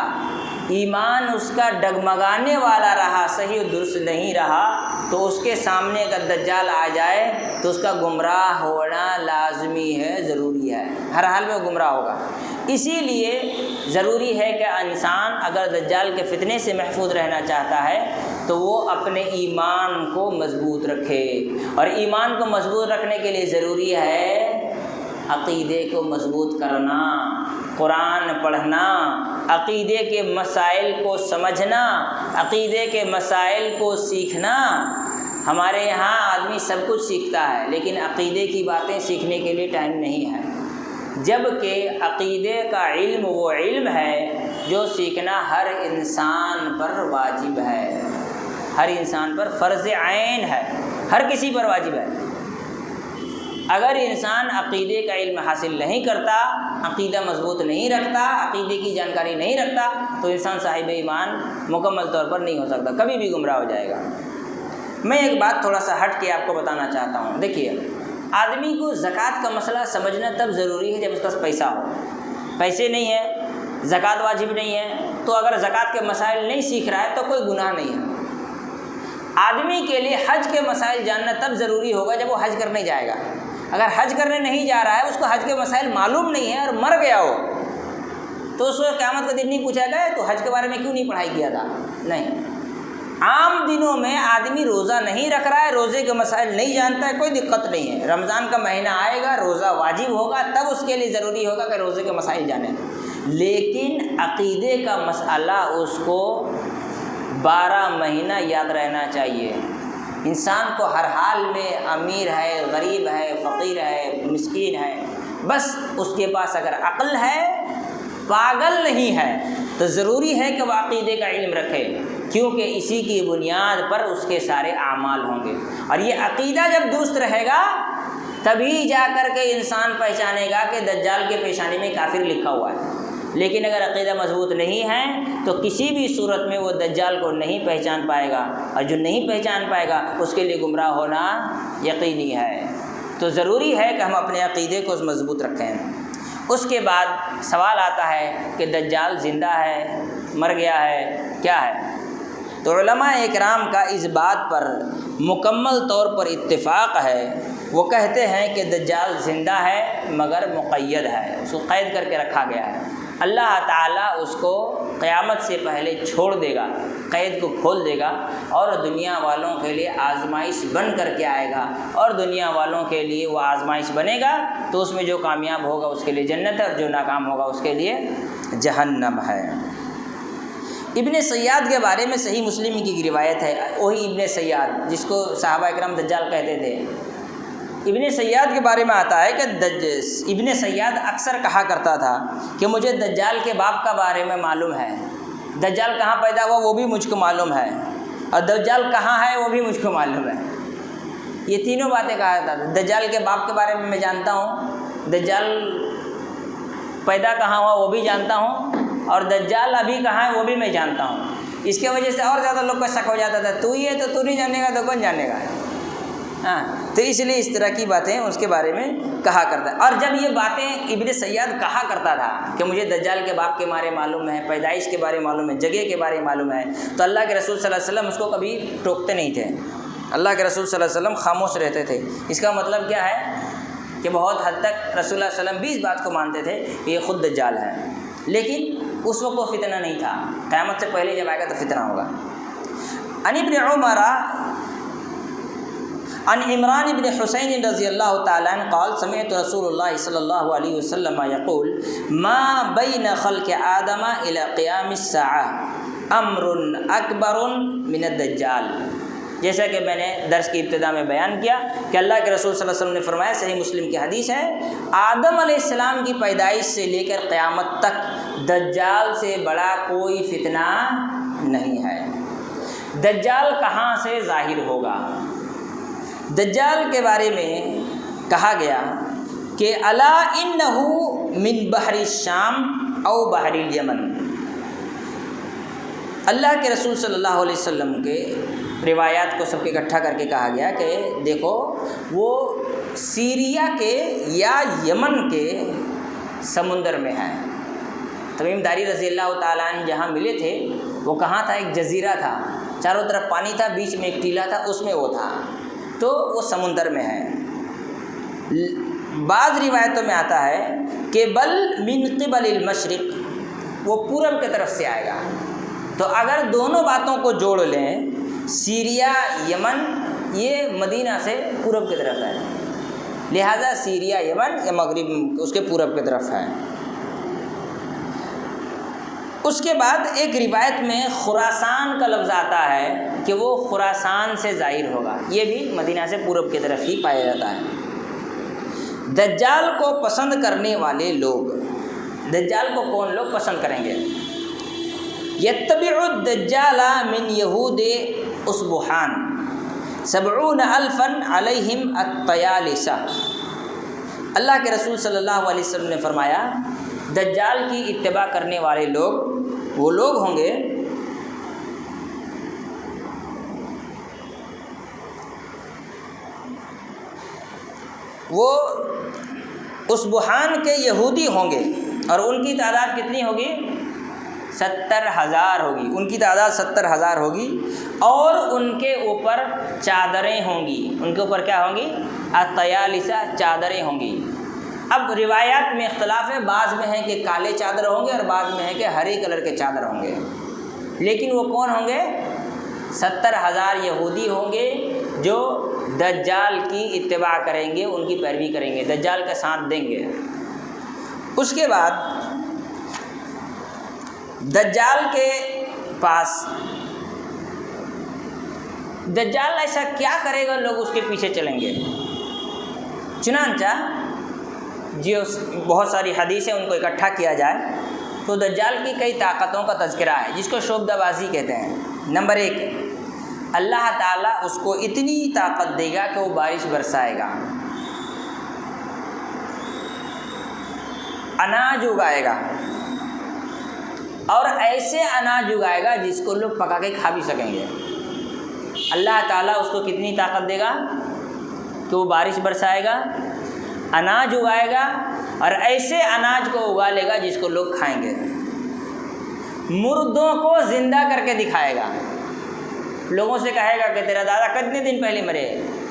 ایمان اس کا ڈگمگانے والا رہا، صحیح و درست نہیں رہا، تو اس کے سامنے اگر دجال آ جائے تو اس کا گمراہ ہونا لازمی ہے، ضروری ہے، ہر حال میں وہ گمراہ ہوگا۔ اسی لیے ضروری ہے کہ انسان اگر دجال کے فتنے سے محفوظ رہنا چاہتا ہے تو وہ اپنے ایمان کو مضبوط رکھے، اور ایمان کو مضبوط رکھنے کے لیے ضروری ہے عقیدے کو مضبوط کرنا، قرآن پڑھنا، عقیدے کے مسائل کو سمجھنا، عقیدے کے مسائل کو سیکھنا۔ ہمارے یہاں آدمی سب کچھ سیکھتا ہے لیکن عقیدے کی باتیں سیکھنے کے لیے ٹائم نہیں ہے، جبکہ عقیدے کا علم وہ علم ہے جو سیکھنا ہر انسان پر واجب ہے، ہر انسان پر فرض عین ہے، ہر کسی پر واجب ہے۔ اگر انسان عقیدے کا علم حاصل نہیں کرتا، عقیدہ مضبوط نہیں رکھتا، عقیدے کی جانکاری نہیں رکھتا، تو انسان صاحب ایمان مکمل طور پر نہیں ہو سکتا، کبھی بھی گمراہ ہو جائے گا۔ میں ایک بات تھوڑا سا ہٹ کے آپ کو بتانا چاہتا ہوں۔ دیکھیے، آدمی کو زکوٰۃ کا مسئلہ سمجھنا تب ضروری ہے جب اس کے پاس پیسہ ہو۔ پیسے نہیں ہے، زکوٰۃ واجب نہیں ہے، تو اگر زکوٰۃ کے مسائل نہیں سیکھ رہا ہے تو کوئی گناہ نہیں ہے۔ آدمی کے لیے حج کے مسائل جاننا تب ضروری ہوگا جب وہ حج کرنے جائے گا۔ اگر حج کرنے نہیں جا رہا ہے، اس کو حج کے مسائل معلوم نہیں ہے اور مر گیا ہو، تو اس کو قیامت کا دن نہیں پوچھا گیا تو حج کے بارے میں کیوں نہیں پڑھائی کیا تھا؟ نہیں۔ عام دنوں میں آدمی روزہ نہیں رکھ رہا ہے، روزے کے مسائل نہیں جانتا ہے، کوئی دقت نہیں ہے۔ رمضان کا مہینہ آئے گا، روزہ واجب ہوگا، تب اس کے لیے ضروری ہوگا کہ روزے کے مسائل جانے۔ لیکن عقیدے کا مسئلہ اس کو 12 مہینہ یاد رہنا چاہیے۔ انسان کو ہر حال میں امیر ہے، غریب ہے، فقیر ہے، مسکین ہے، بس اس کے پاس اگر عقل ہے، پاگل نہیں ہے، تو ضروری ہے کہ وہ عقیدے کا علم رکھے، کیونکہ اسی کی بنیاد پر اس کے سارے اعمال ہوں گے۔ اور یہ عقیدہ جب درست رہے گا تبھی جا کر کے انسان پہچانے گا کہ دجال کے پیشانی میں کافر لکھا ہوا ہے۔ لیکن اگر عقیدہ مضبوط نہیں ہے تو کسی بھی صورت میں وہ دجال کو نہیں پہچان پائے گا، اور جو نہیں پہچان پائے گا اس کے لیے گمراہ ہونا یقینی ہے۔ تو ضروری ہے کہ ہم اپنے عقیدے کو مضبوط رکھیں۔ اس کے بعد سوال آتا ہے کہ دجال زندہ ہے، مر گیا ہے، کیا ہے؟ تو علماء اکرام کا اس بات پر مکمل طور پر اتفاق ہے۔ وہ کہتے ہیں کہ دجال زندہ ہے مگر مقید ہے، اس کو قید کر کے رکھا گیا ہے۔ اللہ تعالیٰ اس کو قیامت سے پہلے چھوڑ دے گا، قید کو کھول دے گا، اور دنیا والوں کے لیے آزمائش بن کر کے آئے گا، اور دنیا والوں کے لیے وہ آزمائش بنے گا تو اس میں جو کامیاب ہوگا اس کے لیے جنت ہے، اور جو ناکام ہوگا اس کے لیے جہنم ہے۔ ابن سیاد کے بارے میں صحیح مسلم کی روایت ہے، وہی ابن سیاد جس کو صحابہ اکرام دجال کہتے تھے۔ ابن سیاد کے بارے میں آتا ہے کہ ابن سیاد اکثر کہا کرتا تھا کہ مجھے دجال کے باپ کا بارے میں معلوم ہے، دجال کہاں پیدا ہوا وہ بھی مجھ کو معلوم ہے، اور دجال کہاں ہے وہ بھی مجھ کو معلوم ہے۔ یہ تینوں باتیں کہا جاتا تھا۔ دجال کے باپ کے بارے میں جانتا ہوں، دجال پیدا کہاں ہوا وہ بھی جانتا ہوں، اور دجال ابھی کہاں ہے وہ بھی میں جانتا ہوں۔ اس کی وجہ سے اور زیادہ لوگ کا شک ہو جاتا تھا، تو یہ تو نہیں جانے گا تو کون جانے گا؟ ہاں، تو اس لیے اس طرح کی باتیں اس کے بارے میں کہا کرتا ہے۔ اور جب یہ باتیں ابن سیاد کہا کرتا تھا کہ مجھے دجال کے باپ کے بارے معلوم ہے، پیدائش کے بارے معلوم ہے، جگہ کے بارے معلوم ہے، تو اللہ کے رسول صلی اللہ علیہ وسلم اس کو کبھی ٹوکتے نہیں تھے۔ اللہ کے رسول صلی اللہ علیہ وسلم خاموش رہتے تھے۔ اس کا مطلب کیا ہے کہ بہت حد تک رسول اللہ علیہ وسلم بھی اس بات کو مانتے تھے کہ یہ خود دجال ہے، لیکن اس وقت وہ فتنہ نہیں تھا۔ قیامت سے پہلے جب آئے گا تو فتنہ ہوگا۔ عن ابن عمر عن عمران بن حسین رضی اللہ تعالیٰ عنہ قال سمعت رسول اللہ صلی اللہ علیہ وسلم یقول ما بین خلق آدم الی قیام الساعہ امر اکبر من الدجال۔ جیسا کہ میں نے درس کی ابتدا میں بیان کیا کہ اللہ کے رسول صلی اللہ علیہ وسلم نے فرمایا، صحیح مسلم کی حدیث ہے، آدم علیہ السلام کی پیدائش سے لے کر قیامت تک دجال سے بڑا کوئی فتنہ نہیں ہے۔ دجال کہاں سے ظاہر ہوگا؟ دجال کے بارے میں کہا گیا کہ الا انہ من بحر الشام او بحر الیمن۔ اللہ کے رسول صلی اللہ علیہ وسلم کے روایات کو سب کے اکٹھا کر کے کہا گیا کہ دیکھو وہ سیریا کے یا یمن کے سمندر میں ہے۔ تمیم داری رضی اللہ تعالیٰ عنہ جہاں ملے تھے وہ کہاں تھا؟ ایک جزیرہ تھا، چاروں طرف پانی تھا، بیچ میں ایک ٹیلہ تھا، اس میں وہ تھا، تو وہ سمندر میں ہے۔ بعض روایتوں میں آتا ہے کہ بل من قبل المشرق، وہ پورب کی طرف سے آئے گا۔ تو اگر دونوں باتوں کو جوڑ لیں، سیریا یمن یہ مدینہ سے پورب کی طرف ہے، لہذا سیریا یمن یا مغرب اس کے پورب کی طرف ہے۔ اس کے بعد ایک روایت میں خراسان کا لفظ آتا ہے کہ وہ خراسان سے ظاہر ہوگا، یہ بھی مدینہ سے پورب کی طرف ہی پایا جاتا ہے۔ دجال کو پسند کرنے والے لوگ، دجال کو کون لوگ پسند کریں گے؟ یتبع الدجال من یہود اصبحان 70,000 علیہم الطیالسہ۔ اللہ کے رسول صلی اللہ علیہ وسلم نے فرمایا دجال کی اتباع کرنے والے لوگ وہ لوگ ہوں گے وہ اصبحان کے یہودی ہوں گے، اور ان کی تعداد کتنی ہوگی؟ 70,000 ہوگی، ان کی تعداد 70,000 ہوگی، اور ان کے اوپر چادریں ہوں گی۔ ان کے اوپر کیا ہوں گی؟ الطیالسہ، چادریں ہوں گی۔ اب روایات میں اختلاف ہے، بعض میں ہے کہ کالے چادر ہوں گے اور بعض میں ہے کہ ہرے کلر کے چادر ہوں گے، لیکن وہ کون ہوں گے؟ 70,000 یہودی ہوں گے جو دجال کی اتباع کریں گے، ان کی پیروی کریں گے، دجال کا ساتھ دیں گے۔ اس کے بعد دجال کے پاس دجال ایسا کیا کرے گا لوگ اس کے پیچھے چلیں گے؟ چنانچہ بہت ساری حدیثیں ان کو اکٹھا کیا جائے تو دجال کی کئی طاقتوں کا تذکرہ ہے جس کو شوبدہ بازی کہتے ہیں۔ نمبر 1، اللہ تعالیٰ اس کو اتنی طاقت دے گا کہ وہ بارش برسائے گا، اناج اگائے گا، اور ایسے اناج اگائے گا جس کو لوگ پکا کے کھا بھی سکیں گے۔ اللہ تعالیٰ اس کو کتنی طاقت دے گا کہ وہ بارش برسائے گا، اناج اگائے گا، اور ایسے اناج کو اگا لے گا جس کو لوگ کھائیں گے۔ مردوں کو زندہ کر کے دکھائے گا، لوگوں سے کہے گا کہ تیرا دادا کتنے دن پہلے مرے،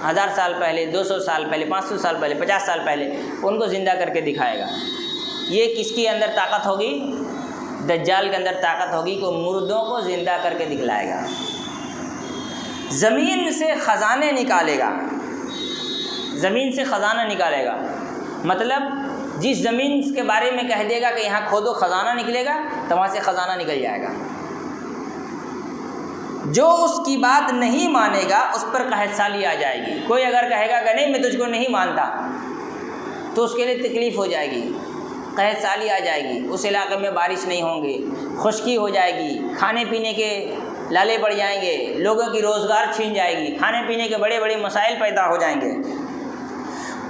1000 سال پہلے، 200 سال پہلے، 500 سال پہلے، 50 سال پہلے، ان کو زندہ کر کے دکھائے گا۔ یہ کس کے اندر طاقت ہوگی؟ دجال کے اندر طاقت ہوگی کہ مردوں کو زندہ کر کے دکھلائے گا۔ زمین سے خزانے نکالے گا، زمین سے خزانہ نکالے گا، مطلب جس زمین کے بارے میں کہہ دے گا کہ یہاں کھودو خزانہ نکلے گا تو وہاں سے خزانہ نکل جائے گا۔ جو اس کی بات نہیں مانے گا اس پر قحط سالی آ جائے گی۔ کوئی اگر کہے گا کہ نہیں میں تجھ کو نہیں مانتا تو اس کے لیے تکلیف ہو جائے گی، قحط سالی آ جائے گی، اس علاقے میں بارش نہیں ہوں گی، خشکی ہو جائے گی، کھانے پینے کے لالے پڑ جائیں گے، لوگوں کی روزگار چھین جائے گی، کھانے پینے کے بڑے بڑے مسائل پیدا ہو جائیں گے۔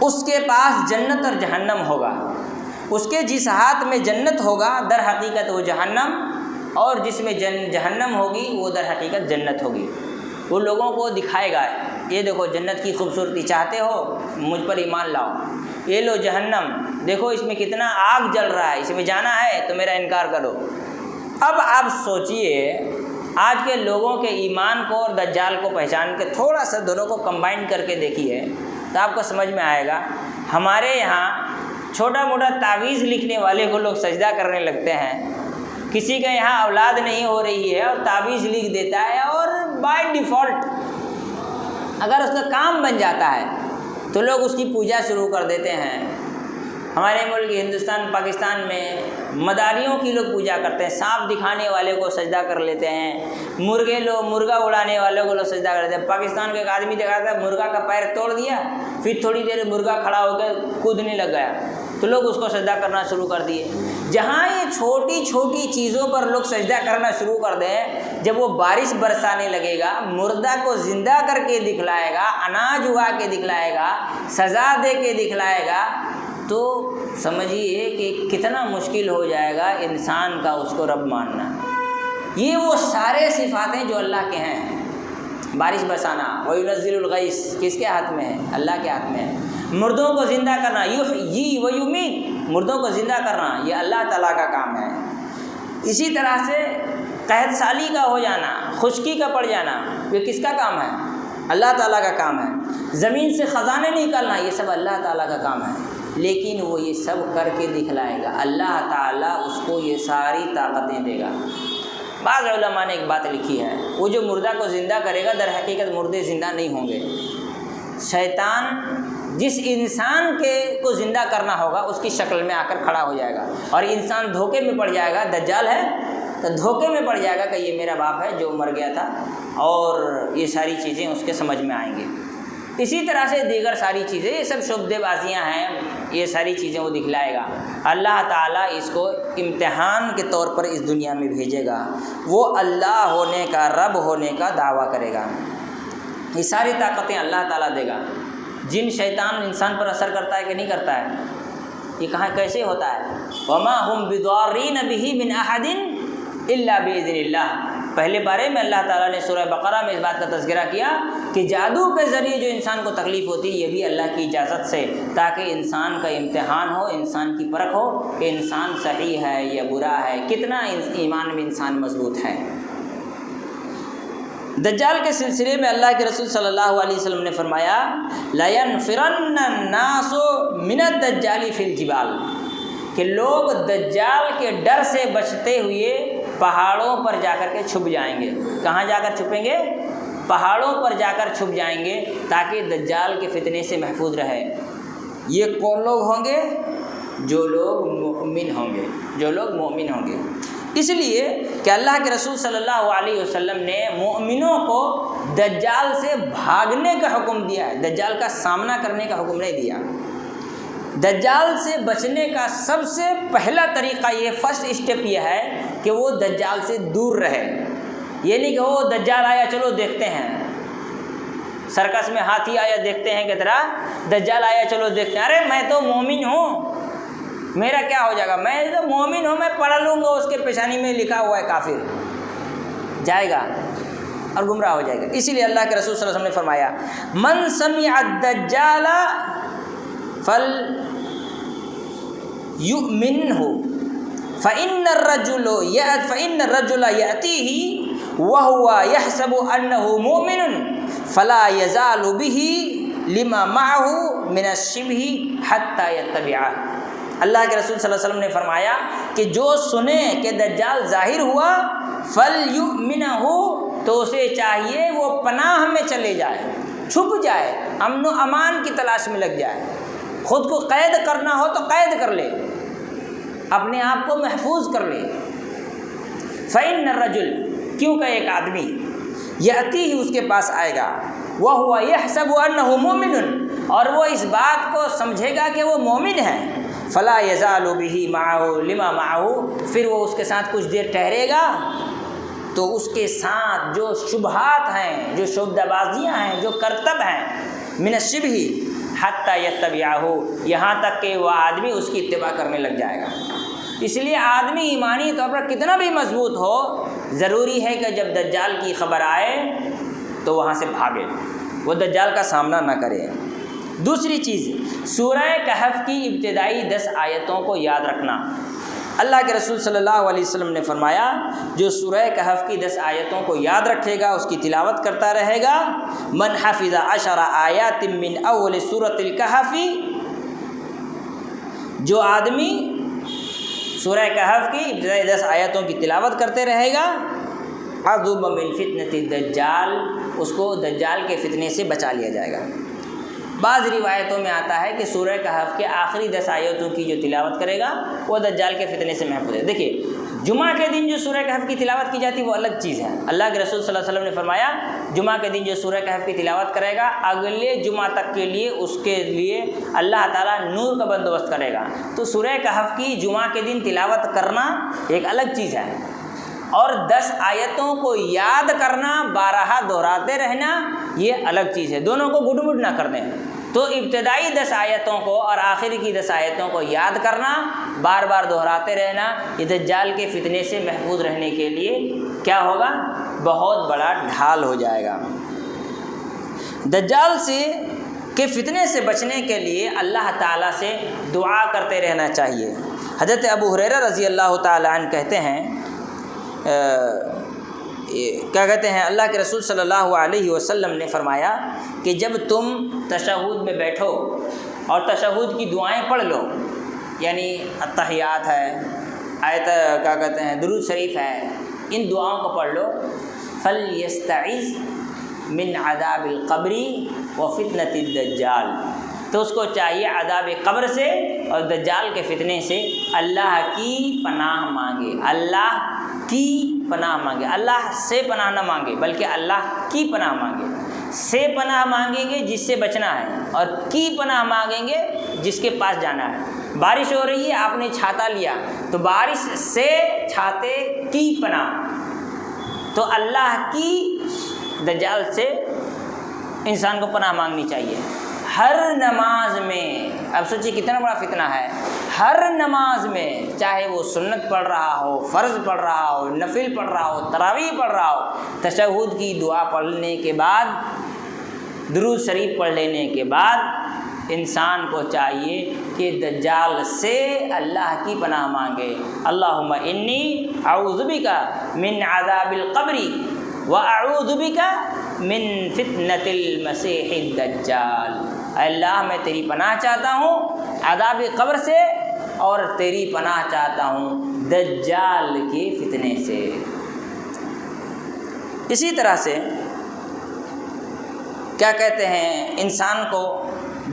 اس کے پاس جنت اور جہنم ہوگا، اس کے جس ہاتھ میں جنت ہوگا در حقیقت وہ جہنم، اور جس میں جہنم ہوگی وہ در حقیقت جنت ہوگی۔ وہ لوگوں کو دکھائے گا، یہ دیکھو جنت کی خوبصورتی، چاہتے ہو مجھ پر ایمان لاؤ، یہ لو جہنم، دیکھو اس میں کتنا آگ جل رہا ہے، اس میں جانا ہے تو میرا انکار کرو۔ اب آپ سوچئے آج کے لوگوں کے ایمان کو اور دجال کو پہچان کے تھوڑا سا دونوں کو کمبائن کر کے دیکھیے تو آپ کو سمجھ میں آئے گا۔ ہمارے یہاں چھوٹا موٹا تعویذ لکھنے والے کو لوگ سجدہ کرنے لگتے ہیں، کسی کا یہاں اولاد نہیں ہو رہی ہے اور تعویذ لکھ دیتا ہے، اور بائی ڈیفالٹ اگر اس کا کام بن جاتا ہے تو لوگ اس کی پوجا شروع کر دیتے ہیں۔ ہمارے ملک ہندوستان پاکستان میں مداریوں کی لوگ پوجا کرتے ہیں، سانپ دکھانے والے کو سجدہ کر لیتے ہیں، مرغا اڑانے والے کو لوگ سجدہ کر لیتے ہیں۔ پاکستان کا ایک آدمی دیکھا تھا مرغا کا پیر توڑ دیا، پھر تھوڑی دیر مرغا کھڑا ہو کے کودنے لگ گیا تو لوگ اس کو سجدہ کرنا شروع کر دیے۔ جہاں یہ چھوٹی چھوٹی چیزوں پر لوگ سجدہ کرنا شروع کر دیں، جب وہ بارش برسانے لگے گا، مردہ کو زندہ کر کے دکھلائے گا، اناج اگا کے دکھلائے گا، سزا دے کے دکھلائے گا، تو سمجھیے کہ کتنا مشکل ہو جائے گا انسان کا اس کو رب ماننا۔ یہ وہ سارے صفات ہیں جو اللہ کے ہیں، بارش برسانا، وَيُنَزِّلُ الْغَيْثَ کس کے ہاتھ میں ہے؟ اللہ کے ہاتھ میں ہے۔ مردوں کو زندہ کرنا، یحیی و یمیت، مردوں کو زندہ کرنا یہ اللہ تعالیٰ کا کام ہے۔ اسی طرح سے قحط سالی کا ہو جانا، خشکی کا پڑ جانا، یہ کس کا کام ہے؟ اللہ تعالیٰ کا کام ہے۔ زمین سے خزانے نکالنا یہ سب اللہ تعالیٰ کا کام ہے، لیکن وہ یہ سب کر کے دکھلائے گا، اللہ تعالیٰ اس کو یہ ساری طاقتیں دے گا۔ بعض علماء نے ایک بات لکھی ہے، وہ جو مردہ کو زندہ کرے گا در حقیقت مردے زندہ نہیں ہوں گے۔ شیطان جس انسان کو زندہ کرنا ہوگا اس کی شکل میں آ کر کھڑا ہو جائے گا، اور انسان دھوکے میں پڑ جائے گا، دجال ہے تو دھوکے میں پڑ جائے گا کہ یہ میرا باپ ہے جو مر گیا تھا، اور یہ ساری چیزیں اس کے سمجھ میں آئیں گی۔ اسی طرح سے دیگر ساری چیزیں، یہ سب شبدے بازیاں ہیں، یہ ساری چیزیں وہ دکھلائے گا۔ اللہ تعالیٰ اس کو امتحان کے طور پر اس دنیا میں بھیجے گا، وہ اللہ ہونے کا، رب ہونے کا دعویٰ کرے گا۔ یہ ساری طاقتیں اللہ تعالیٰ دے گا۔ جن شیطان انسان پر اثر کرتا ہے کہ نہیں کرتا ہے؟ یہ کہاں کیسے ہوتا ہے؟ وَمَا هُمْ بِضَارِّينَ بِهِ مِنْ أَحَدٍ إِلَّا بِإِذْنِ اللَّهِ۔ پہلے بارے میں اللہ تعالیٰ نے سورہ بقرہ میں اس بات کا تذکرہ کیا کہ جادو کے ذریعے جو انسان کو تکلیف ہوتی ہے یہ بھی اللہ کی اجازت سے، تاکہ انسان کا امتحان ہو، انسان کی پرکھ ہو کہ انسان صحیح ہے یا برا ہے، کتنا ایمان میں انسان مضبوط ہے۔ دجال کے سلسلے میں اللہ کے رسول صلی اللہ علیہ وسلم نے فرمایا لَيَنْفِرَنَّ النَّاسُ مِنَ الدَّجَّالِ فِي الْجِبَالِ، کہ لوگ دجال کے ڈر سے بچتے ہوئے پہاڑوں پر جا کر کے چھپ جائیں گے۔ کہاں جا کر چھپیں گے؟ پہاڑوں پر جا کر چھپ جائیں گے تاکہ دجال کے فتنے سے محفوظ رہے۔ یہ کون لوگ ہوں گے؟ جو لوگ مؤمن ہوں گے، جو لوگ مؤمن ہوں گے۔ اس لیے کہ اللہ کے رسول صلی اللہ علیہ وسلم نے مؤمنوں کو دجال سے بھاگنے کا حکم دیا ہے، دجال کا سامنا کرنے کا حکم نہیں دیا۔ دجال سے بچنے کا سب سے پہلا طریقہ یہ، فرسٹ اسٹیپ یہ ہے کہ وہ دجال سے دور رہے۔ یہ نہیں کہ وہ دجال آیا چلو دیکھتے ہیں، سرکس میں ہاتھی آیا دیکھتے ہیں کہ طرح دجال آیا چلو دیکھتے ہیں، ارے میں تو مومن ہوں، میرا کیا ہو جائے گا، میں تو مومن ہوں، میں پڑھ لوں گا، اس کے پیشانی میں لکھا ہوا ہے کافر، جائے گا اور گمراہ ہو جائے گا۔ اسی لیے اللہ کے رسول صلی اللہ علیہ وسلم نے فرمایا من سمع الدجال فَلْيُؤْمِنْهُ فَإِنَّ الرَّجُلَ يَأْتِيهِ وَهُوَ يَحْسَبُ أَنَّهُ مُؤْمِنٌ فَلَا يَزَالُ بِهِ لِمَا مَعَهُ مِنَ الشِّبْهِ حَتَّى يَتَّبِعَهُ۔ اللہ کے رسول صلی اللہ علیہ وسلم نے فرمایا کہ جو سنے کہ دجال ظاہر ہوا فَلْيُؤْمِنْهُ، تو اسے چاہیے وہ پناہ میں چلے جائے، چھپ جائے، امن و امان کی تلاش میں لگ جائے، خود کو قید کرنا ہو تو قید کر لے، اپنے آپ کو محفوظ کر لے۔ فَإِنَّ الرَّجُلَ، کیونکہ ایک آدمی یأتیہ اس کے پاس آئے گا، وَهُوَ يَحْسَبُ أَنَّهُ مُؤْمِنٌ، اور وہ اس بات کو سمجھے گا کہ وہ مومن ہے، فَلَا يَزَالُ بِهِ مَعَهُ لِمَا مَعَهُ، پھر وہ اس کے ساتھ کچھ دیر ٹھہرے گا تو اس کے ساتھ جو شبہات ہیں، جو شبدہ بازیاں ہیں، جو کرتب ہیں، من الشبہ حتی یتبعہ، یہاں تک کہ وہ آدمی اس کی اتباع کرنے لگ جائے گا۔ اس لیے آدمی ایمانی طور پر کتنا بھی مضبوط ہو، ضروری ہے کہ جب دجال کی خبر آئے تو وہاں سے بھاگے، وہ دجال کا سامنا نہ کرے۔ دوسری چیز، سورہ کہف کی ابتدائی 10 آیتوں کو یاد رکھنا۔ اللہ کے رسول صلی اللہ علیہ وسلم نے فرمایا جو سورہ کہف کی 10 آیتوں کو یاد رکھے گا، اس کی تلاوت کرتا رہے گا، من حفظ 10 آیات من اول سورۃ الکہف، جو آدمی سورہ کہف کی ابتدائی 10 آیتوں کی تلاوت کرتے رہے گا، عذب من فتنۃ الدجال، اس کو دجال کے فتنے سے بچا لیا جائے گا۔ بعض روایتوں میں آتا ہے کہ سورہ کہف کے آخری 10 آیتوں کی جو تلاوت کرے گا وہ دجال کے فتنے سے محفوظ ہے۔ دیکھیے جمعہ کے دن جو سورہ کہف کی تلاوت کی جاتی ہے وہ الگ چیز ہے۔ اللہ کے رسول صلی اللہ علیہ وسلم نے فرمایا جمعہ کے دن جو سورہ کہف کی تلاوت کرے گا اگلے جمعہ تک کے لیے اس کے لیے اللہ تعالیٰ نور کا بندوبست کرے گا۔ تو سورہ کہف کی جمعہ کے دن تلاوت کرنا ایک الگ چیز ہے، اور 10 آیتوں کو یاد کرنا، بارہا دہراتے رہنا، یہ الگ چیز ہے، دونوں کو گڈ مڈ نہ کر دیں۔ تو ابتدائی 10 آیتوں کو اور آخری کی 10 آیتوں کو یاد کرنا، بار بار دہراتے رہنا، یہ دجال کے فتنے سے محفوظ رہنے کے لیے کیا ہوگا؟ بہت بڑا ڈھال ہو جائے گا۔ دجال سے کے فتنے سے بچنے کے لیے اللہ تعالیٰ سے دعا کرتے رہنا چاہیے۔ حضرت ابو ہریرہ رضی اللہ تعالیٰ عنہ کہتے ہیں کیا کہتے ہیں، اللہ کے رسول صلی اللہ علیہ وسلم نے فرمایا کہ جب تم تشہد میں بیٹھو اور تشہد کی دعائیں پڑھ لو، یعنی التحیات ہے، آیت کیا کہتے ہیں درود شریف ہے، ان دعاؤں کو پڑھ لو، فَلْيَسْتَعِذْ مِنْ عَذَابِ الْقَبْرِ وَفِتْنَةِ الدَّجَّالِ، تو اس کو چاہیے عذاب قبر سے اور دجال کے فتنے سے اللہ کی پناہ مانگے، اللہ کی پناہ مانگے، اللہ سے پناہ نہ مانگے بلکہ اللہ کی پناہ مانگے۔ سے پناہ مانگیں گے جس سے بچنا ہے، اور کی پناہ مانگیں گے جس کے پاس جانا ہے۔ بارش ہو رہی ہے، آپ نے چھاتا لیا تو بارش سے چھاتے کی پناہ، تو اللہ کی دجال سے انسان کو پناہ مانگنی چاہیے۔ ہر نماز میں، اب سوچیے کتنا بڑا فتنہ ہے، ہر نماز میں چاہے وہ سنت پڑھ رہا ہو، فرض پڑھ رہا ہو، نفل پڑھ رہا ہو، تراویح پڑھ رہا ہو، تشہد کی دعا پڑھنے کے بعد، درود شریف پڑھ لینے کے بعد انسان کو چاہیے کہ دجال سے اللہ کی پناہ مانگے۔ اللہم انی اعوذ بک من عذاب القبر واعوذ بک من فتنة المسیح الدجال، اے اللہ میں تیری پناہ چاہتا ہوں عذاب قبر سے، اور تیری پناہ چاہتا ہوں دجال کے فتنے سے۔ اسی طرح سے کیا کہتے ہیں، انسان کو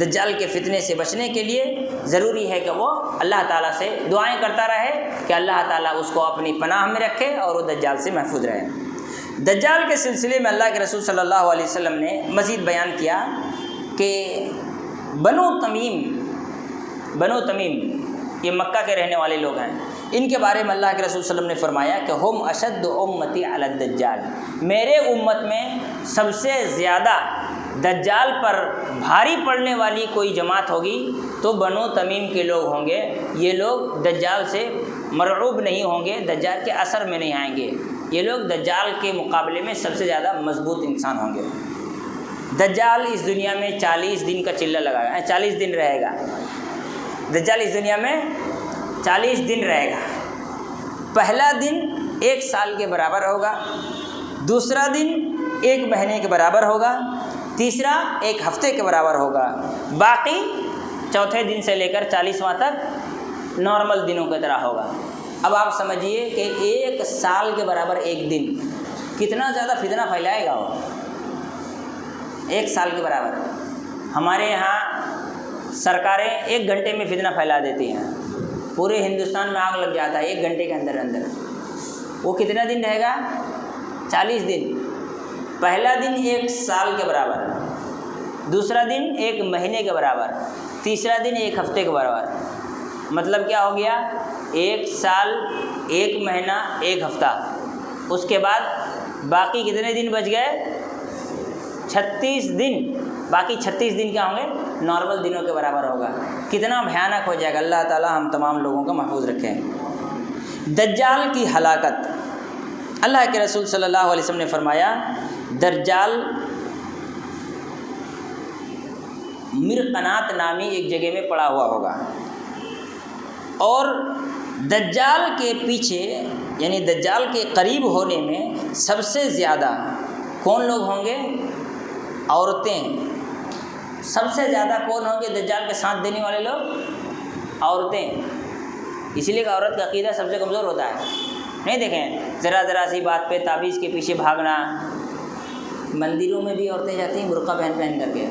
دجال کے فتنے سے بچنے کے لیے ضروری ہے کہ وہ اللہ تعالیٰ سے دعائیں کرتا رہے کہ اللہ تعالیٰ اس کو اپنی پناہ میں رکھے اور وہ دجال سے محفوظ رہے۔ دجال کے سلسلے میں اللہ کے رسول صلی اللہ علیہ وسلم نے مزید بیان کیا کہ بنو تمیم یہ مکہ کے رہنے والے لوگ ہیں، ان کے بارے میں اللہ کے رسول صلی اللہ علیہ وسلم نے فرمایا کہ ہم اشد امتی علی الدجال، میرے امت میں سب سے زیادہ دجال پر بھاری پڑنے والی کوئی جماعت ہوگی تو بنو تمیم کے لوگ ہوں گے۔ یہ لوگ دجال سے مرعوب نہیں ہوں گے، دجال کے اثر میں نہیں آئیں گے، یہ لوگ دجال کے مقابلے میں سب سے زیادہ مضبوط انسان ہوں گے۔ دجال اس دنیا میں 40 دن کا چلہ لگائے گا، 40 دن رہے گا۔ دجال اس دنیا میں 40 دن رہے گا۔ پہلا دن 1 سال کے برابر ہوگا، دوسرا دن 1 مہینے کے برابر ہوگا، تیسرا 1 ہفتے کے برابر ہوگا، باقی چوتھے دن سے لے کر 40واں تک نارمل دنوں کی طرح ہوگا۔ اب آپ سمجھیے کہ 1 سال کے برابر 1 دن کتنا زیادہ فتنہ پھیلائے گا وہ، 1 سال کے برابر۔ ہمارے یہاں سرکاریں 1 گھنٹے میں فتنہ پھیلا دیتی ہیں، پورے ہندوستان میں آگ لگ جاتا ہے 1 گھنٹے کے اندر اندر۔ وہ کتنا دن رہے گا؟ 40 دن۔ پہلا دن 1 سال کے برابر، دوسرا دن 1 مہینے کے برابر، تیسرا دن 1 ہفتے کے برابر۔ مطلب کیا ہو گیا؟ 1 سال 1 مہینہ 1 ہفتہ، اس کے بعد باقی کتنے دن بچ گئے؟ 36 دن۔ باقی 36 دن کیا ہوں گے؟ نارمل دنوں کے برابر ہوگا۔ کتنا بھیانک ہو جائے گا، اللہ تعالی ہم تمام لوگوں کو محفوظ رکھیں۔ دجال کی ہلاکت، اللہ کے رسول صلی اللہ علیہ وسلم نے فرمایا دجال مرقنات نامی ایک جگہ میں پڑا ہوا ہوگا، اور دجال کے پیچھے یعنی دجال کے قریب ہونے میں سب سے زیادہ کون لوگ ہوں گے؟ عورتیں۔ سب سے زیادہ کون ہوں گے دجال کے ساتھ دینے والے لوگ؟ عورتیں۔ اسی لیے کہ عورت کا عقیدہ سب سے کمزور ہوتا ہے۔ نہیں دیکھیں ذرا سی بات پہ تعویذ کے پیچھے بھاگنا۔ مندروں میں بھی عورتیں جاتی ہیں برقع پہن کر کے،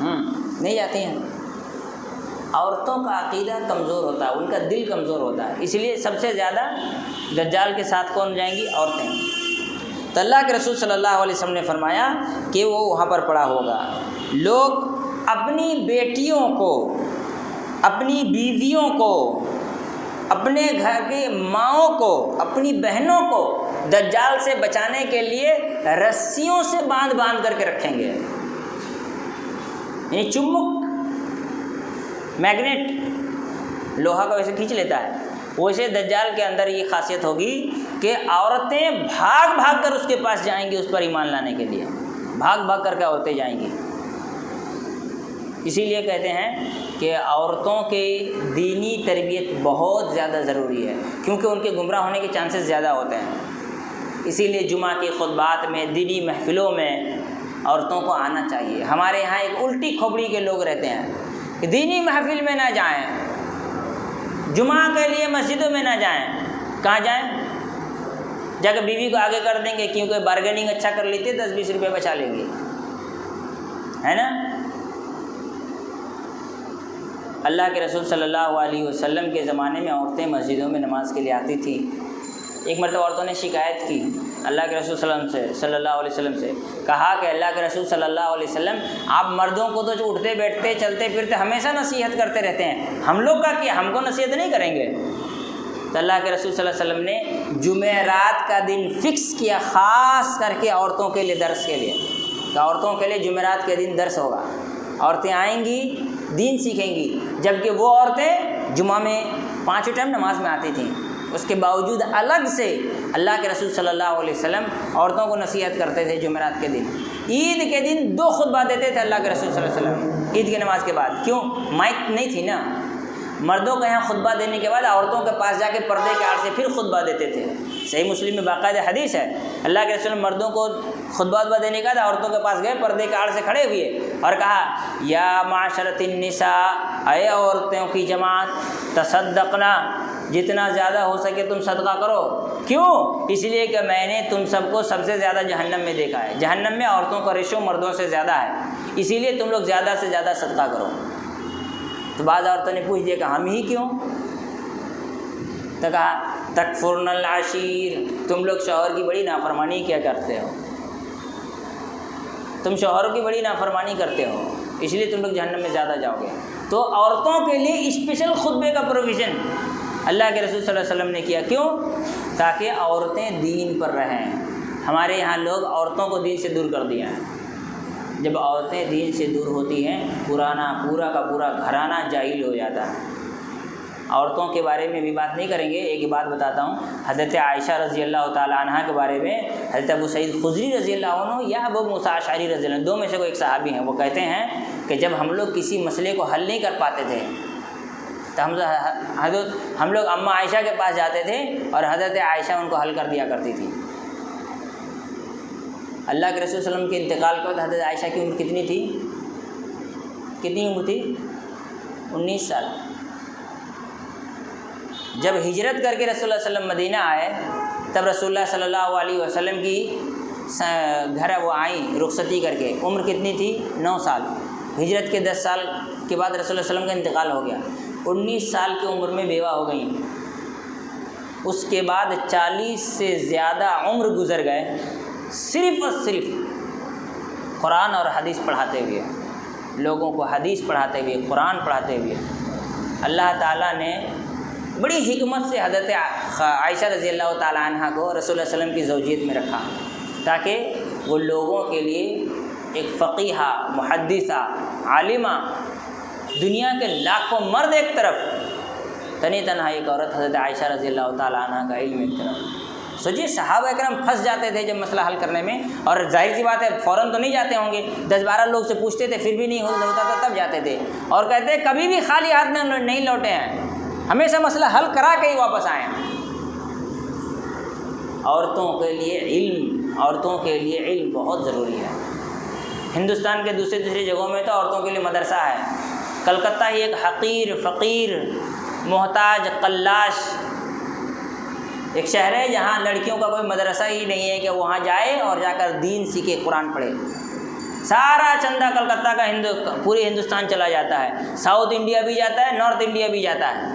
نہیں جاتی ہیں۔ عورتوں کا عقیدہ کمزور ہوتا ہے، ان کا دل کمزور ہوتا ہے، اس لیے سب سے زیادہ دجال کے ساتھ کون جائیں گی؟ عورتیں۔ تو اللہ کے رسول صلی اللہ علیہ وسلم نے فرمایا کہ وہ وہاں پر پڑا ہوگا۔ لوگ اپنی بیٹیوں کو، اپنی بیویوں کو، اپنے گھر کی ماؤں کو، اپنی بہنوں کو دجال سے بچانے کے لیے رسیوں سے باندھ کر کے رکھیں گے۔ یعنی چمک، میگنیٹ، لوہا کا ویسے کھینچ لیتا ہے، ویسے دجال کے اندر یہ خاصیت ہوگی کہ عورتیں بھاگ کر اس کے پاس جائیں گی اس پر ایمان لانے کے لیے، بھاگ بھاگ کر کے عورتیں جائیں گی۔ اسی لیے کہتے ہیں کہ عورتوں کی دینی تربیت بہت زیادہ ضروری ہے، کیونکہ ان کے گمراہ ہونے کے چانسز زیادہ ہوتے ہیں۔ اسی لیے جمعہ کی خطبات میں، دینی محفلوں میں عورتوں کو آنا چاہیے۔ ہمارے یہاں ایک الٹی کھوپڑی کے لوگ رہتے ہیں کہ دینی محفل میں نہ جائیں، جمعہ کے لیے مسجدوں میں نہ جائیں۔ کہاں جائیں؟ جا کے بیوی کو آگے کر دیں گے، کیونکہ بارگیننگ اچھا کر لیتے 10-20 روپے بچا لیں گے، ہے نا۔ اللہ کے رسول صلی اللہ علیہ وسلم کے زمانے میں عورتیں مسجدوں میں نماز کے لیے آتی تھیں۔ ایک مرتبہ عورتوں نے شکایت کی اللہ کے رسول صلی اللہ علیہ وسلم سے، کہا کہ اللہ کے رسول صلی اللہ علیہ وسلم، آپ مردوں کو تو جو اٹھتے بیٹھتے چلتے پھرتے ہمیشہ نصیحت کرتے رہتے ہیں، ہم لوگ کا کیا، ہم کو نصیحت نہیں کریں گے؟ تو اللہ کے رسول صلی اللہ علیہ وسلم نے جمعرات کا دن فکس کیا، خاص کر کے عورتوں کے لیے، درس کے لیے، کہ عورتوں کے لیے جمعرات کے دن درس ہوگا، عورتیں آئیں گی، دین سیکھیں گی۔ جبکہ وہ عورتیں جمعہ میں 5 ٹائم نماز میں آتی تھیں، اس کے باوجود الگ سے اللہ کے رسول صلی اللہ علیہ وسلم عورتوں کو نصیحت کرتے تھے جمعرات کے دن۔ عید کے دن 2 خطبہ دیتے تھے اللہ کے رسول صلی اللہ علیہ وسلم عید کی نماز کے بعد۔ کیوں؟ مائک نہیں تھی نا، مردوں کو یہاں خطبہ دینے کے بعد عورتوں کے پاس جا کے پردے کے آڑ سے پھر خطبہ دیتے تھے۔ صحیح مسلم میں باقاعدہ حدیث ہے، اللہ کے رسول مردوں کو خطبہ دینے کے بعد عورتوں کے پاس گئے، پردے کے آڑ سے کھڑے ہوئے اور کہا، یا معاشرۃ النساء، اے عورتوں کی جماعت، تصدقنا، جتنا زیادہ ہو سکے تم صدقہ کرو۔ کیوں؟ اس لیے کہ میں نے تم سب کو سب سے زیادہ جہنم میں دیکھا ہے، جہنم میں عورتوں کا ریشو مردوں سے زیادہ ہے، اسی لیے تم لوگ زیادہ سے زیادہ صدقہ کرو۔ تو بعض عورتوں نے پوچھ دیا کہ ہم ہی کیوں؟ تو کہا، تکفرن العشیر، تم لوگ شوہر کی بڑی نافرمانی کیا کرتے ہو، تم شوہروں کی بڑی نافرمانی کرتے ہو، اس لیے تم لوگ جہنم میں زیادہ جاؤ گے۔ تو عورتوں کے لیے اسپیشل خطبے کا پروویژن اللہ کے رسول صلی اللہ علیہ وسلم نے کیا۔ کیوں؟ تاکہ عورتیں دین پر رہیں۔ ہمارے یہاں لوگ عورتوں کو دین سے دور کر دیا ہے۔ جب عورتیں دین سے دور ہوتی ہیں، پورا کا پورا گھرانہ جاہل ہو جاتا ہے۔ عورتوں کے بارے میں بھی بات نہیں کریں گے، ایک بات بتاتا ہوں۔ حضرت عائشہ رضی اللہ تعالی عنہ کے بارے میں حضرت ابو سعید خدری رضی اللہ عنہ یا ابو موسیٰ اشعری رضی اللہ عنہ، 2 میں سے کوئی ایک صحابی ہیں، وہ کہتے ہیں کہ جب ہم لوگ کسی مسئلے کو حل نہیں کر پاتے تھے تو ہم لوگ اماں عائشہ کے پاس جاتے تھے اور حضرت عائشہ ان کو حل کر دیا کرتی تھی۔ اللہ کے رسول صلی اللہ علیہ وسلم کے انتقال کے بعد حضرت عائشہ کی عمر کتنی تھی؟ کتنی عمر تھی؟ 19 سال۔ جب ہجرت کر کے رسول اللہ صلی اللہ علیہ وسلم مدینہ آئے، تب رسول اللہ صلی اللہ علیہ وسلم کی گھر وہ آئیں رخصتی کر کے، عمر کتنی تھی؟ 9 سال۔ ہجرت کے 10 سال کے بعد رسول اللہ صلی اللہ علیہ وسلم کا انتقال ہو گیا، 19 سال کی عمر میں بیوہ ہو گئیں۔ اس کے بعد 40 سے زیادہ عمر گزر گئے، صرف اور صرف قرآن اور حدیث پڑھاتے ہوئے، لوگوں کو حدیث پڑھاتے ہوئے، قرآن پڑھاتے ہوئے۔ اللہ تعالیٰ نے بڑی حکمت سے حضرت عائشہ رضی اللہ تعالیٰ عنہ کو رسول اللہ علیہ وسلم کی زوجیت میں رکھا، تاکہ وہ لوگوں کے لیے ایک فقیہہ، محدثہ، عالمہ، دنیا کے لاکھوں مرد ایک طرف، تنی تنہا ایک عورت حضرت عائشہ رضی اللہ تعالیٰ عنہ کا علم ایک طرف۔ سوچیے صحابہ اکرام پھنس جاتے تھے جب مسئلہ حل کرنے میں، اور ظاہر سی بات ہے فوراً تو نہیں جاتے ہوں گے، 10-12 لوگ سے پوچھتے تھے، پھر بھی نہیں ہوتا تھا تب جاتے تھے، اور کہتے کبھی بھی خالی ہاتھ نہیں لوٹے ہیں، ہمیشہ مسئلہ حل کرا کے ہی واپس آئے ہیں۔ عورتوں کے لیے علم بہت ضروری ہے۔ ہندوستان کے دوسری جگہوں میں تو عورتوں کے لیے مدرسہ ہے۔ کلکتہ ہی ایک حقیر، فقیر، محتاج، قلاش ایک شہر ہے جہاں لڑکیوں کا کوئی مدرسہ ہی نہیں ہے کہ وہاں جائے اور جا کر دین سیکھے، قرآن پڑھے۔ سارا چندہ کلکتہ کا پورے ہندوستان چلا جاتا ہے، ساؤتھ انڈیا بھی جاتا ہے، نارتھ انڈیا بھی جاتا ہے،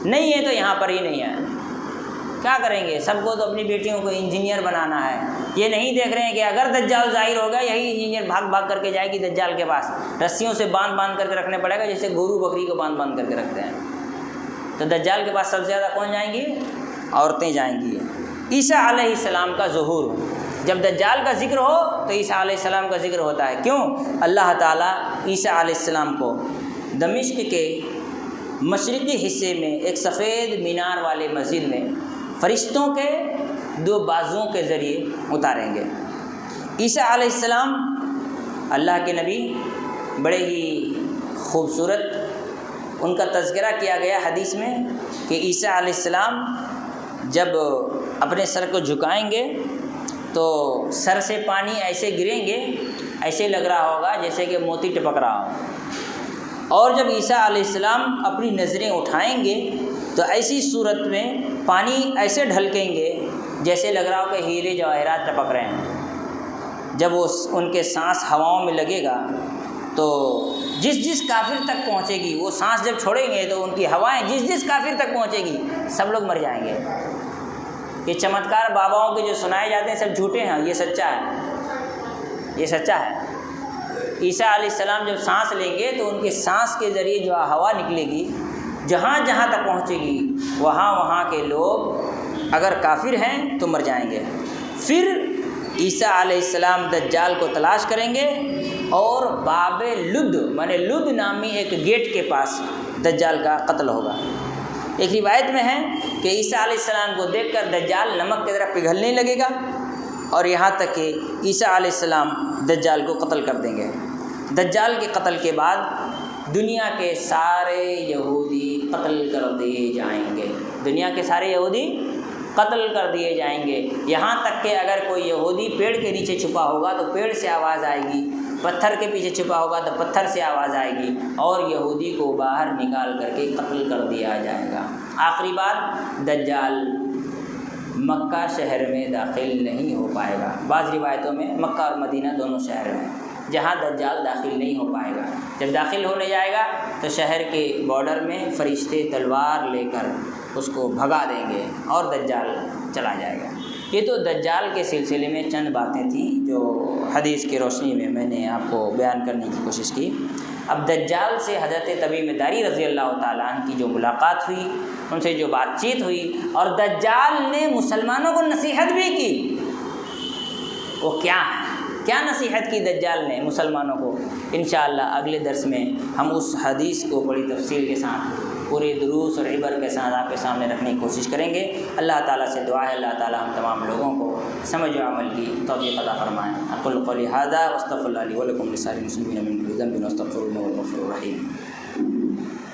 نہیں ہے تو یہاں پر ہی نہیں ہے۔ کیا کریں گے؟ سب کو تو اپنی بیٹیوں کو انجینئر بنانا ہے، یہ نہیں دیکھ رہے ہیں کہ اگر دجال ظاہر ہوگا یہی انجینئر بھاگ بھاگ کر کے جائے گی دجال کے پاس، رسیوں سے باندھ کر کے رکھنے پڑے گا، جیسے گورو بکری کو باندھ کر کے رکھتے ہیں۔ تو دجال کے پاس سب سے زیادہ کون جائیں گی؟ عورتیں جائیں گی۔ عیسیٰ علیہ السلام کا ظہور، جب دجال کا ذکر ہو تو عیسیٰ علیہ السلام کا ذکر ہوتا ہے۔ کیوں؟ اللہ تعالیٰ عیسیٰ علیہ السلام کو دمشق کے مشرقی حصے میں ایک سفید مینار والے مسجد میں فرشتوں کے 2 بازوؤں کے ذریعے اتاریں گے۔ عیسیٰ علیہ السلام اللہ کے نبی بڑے ہی خوبصورت ان کا تذکرہ کیا گیا حدیث میں کہ عیسیٰ علیہ السلام جب اپنے سر کو جھکائیں گے تو سر سے پانی ایسے گریں گے، ایسے لگ رہا ہوگا جیسے کہ موتی ٹپک رہا ہو، اور جب عیسیٰ علیہ السلام اپنی نظریں اٹھائیں گے تو ایسی صورت میں پانی ایسے ڈھلکیں گے جیسے لگ رہا ہو کہ ہیرے جواہرات ٹپک رہے ہیں۔ جب وہ ان کے سانس ہواؤں میں لگے گا تو جس کافر تک پہنچے گی، وہ سانس جب چھوڑیں گے تو ان کی ہوائیں جس کافر تک پہنچے گی سب لوگ مر جائیں گے۔ یہ چمتکار باباؤں کے جو سنائے جاتے ہیں سب جھوٹے ہیں، یہ سچا ہے، یہ سچا ہے۔ عیسیٰ علیہ السلام جب سانس لیں گے تو ان کے سانس کے ذریعے جو ہوا نکلے گی جہاں تک پہنچے گی وہاں کے لوگ اگر کافر ہیں تو مر جائیں گے۔ پھر عیسیٰ علیہ السلام دجال کو تلاش کریں گے اور باب لد مانے لد نامی ایک گیٹ کے پاس دجال کا قتل ہوگا۔ ایک روایت میں ہے کہ عیسیٰ علیہ السلام کو دیکھ کر دجال نمک کی طرح پگھلنے لگے گا، اور یہاں تک کہ عیسیٰ علیہ السلام دجال کو قتل کر دیں گے۔ دجال کے قتل کے بعد دنیا کے سارے یہودی قتل کر دیے جائیں گے، دنیا کے سارے یہودی قتل کر دیے جائیں گے، یہاں تک کہ اگر کوئی یہودی پیڑ کے نیچے چھپا ہوگا تو پیڑ سے آواز آئے گی، پتھر کے پیچھے چھپا ہوگا تو پتھر سے آواز آئے گی، اور یہودی کو باہر نکال کر کے قتل کر دیا جائے گا۔ آخری بات، دجال مکہ شہر میں داخل نہیں ہو پائے گا۔ بعض روایتوں میں مکہ اور مدینہ دونوں شہر میں جہاں دجال داخل نہیں ہو پائے گا۔ جب داخل ہونے جائے گا تو شہر کے بارڈر میں فرشتے تلوار لے کر اس کو بھگا دیں گے اور دجال چلا جائے گا۔ یہ تو دجال کے سلسلے میں چند باتیں تھیں جو حدیث کی روشنی میں نے آپ کو بیان کرنے کی کوشش کی۔ اب دجال سے حضرت تمیم داری رضی اللہ تعالیٰ عنہ کی جو ملاقات ہوئی، ان سے جو بات چیت ہوئی، اور دجال نے مسلمانوں کو نصیحت بھی کی، وہ کیا نصیحت کی دجال نے مسلمانوں کو، انشاءاللہ اگلے درس میں ہم اس حدیث کو بڑی تفصیل کے ساتھ پورے دروس اور عبر کے ساتھ آپ کے سامنے رکھنے کی کوشش کریں گے۔ اللہ تعالیٰ سے دعا ہے اللہ تعالیٰ ہم تمام لوگوں کو سمجھ و عمل کی توفیق عطا فرمائیں۔ اقول قولی ھذا واستغفر اللہ لی ولکم ولسائر المسلمین من کل ذنب واستغفروہ انہ هو الغفور الرحیم۔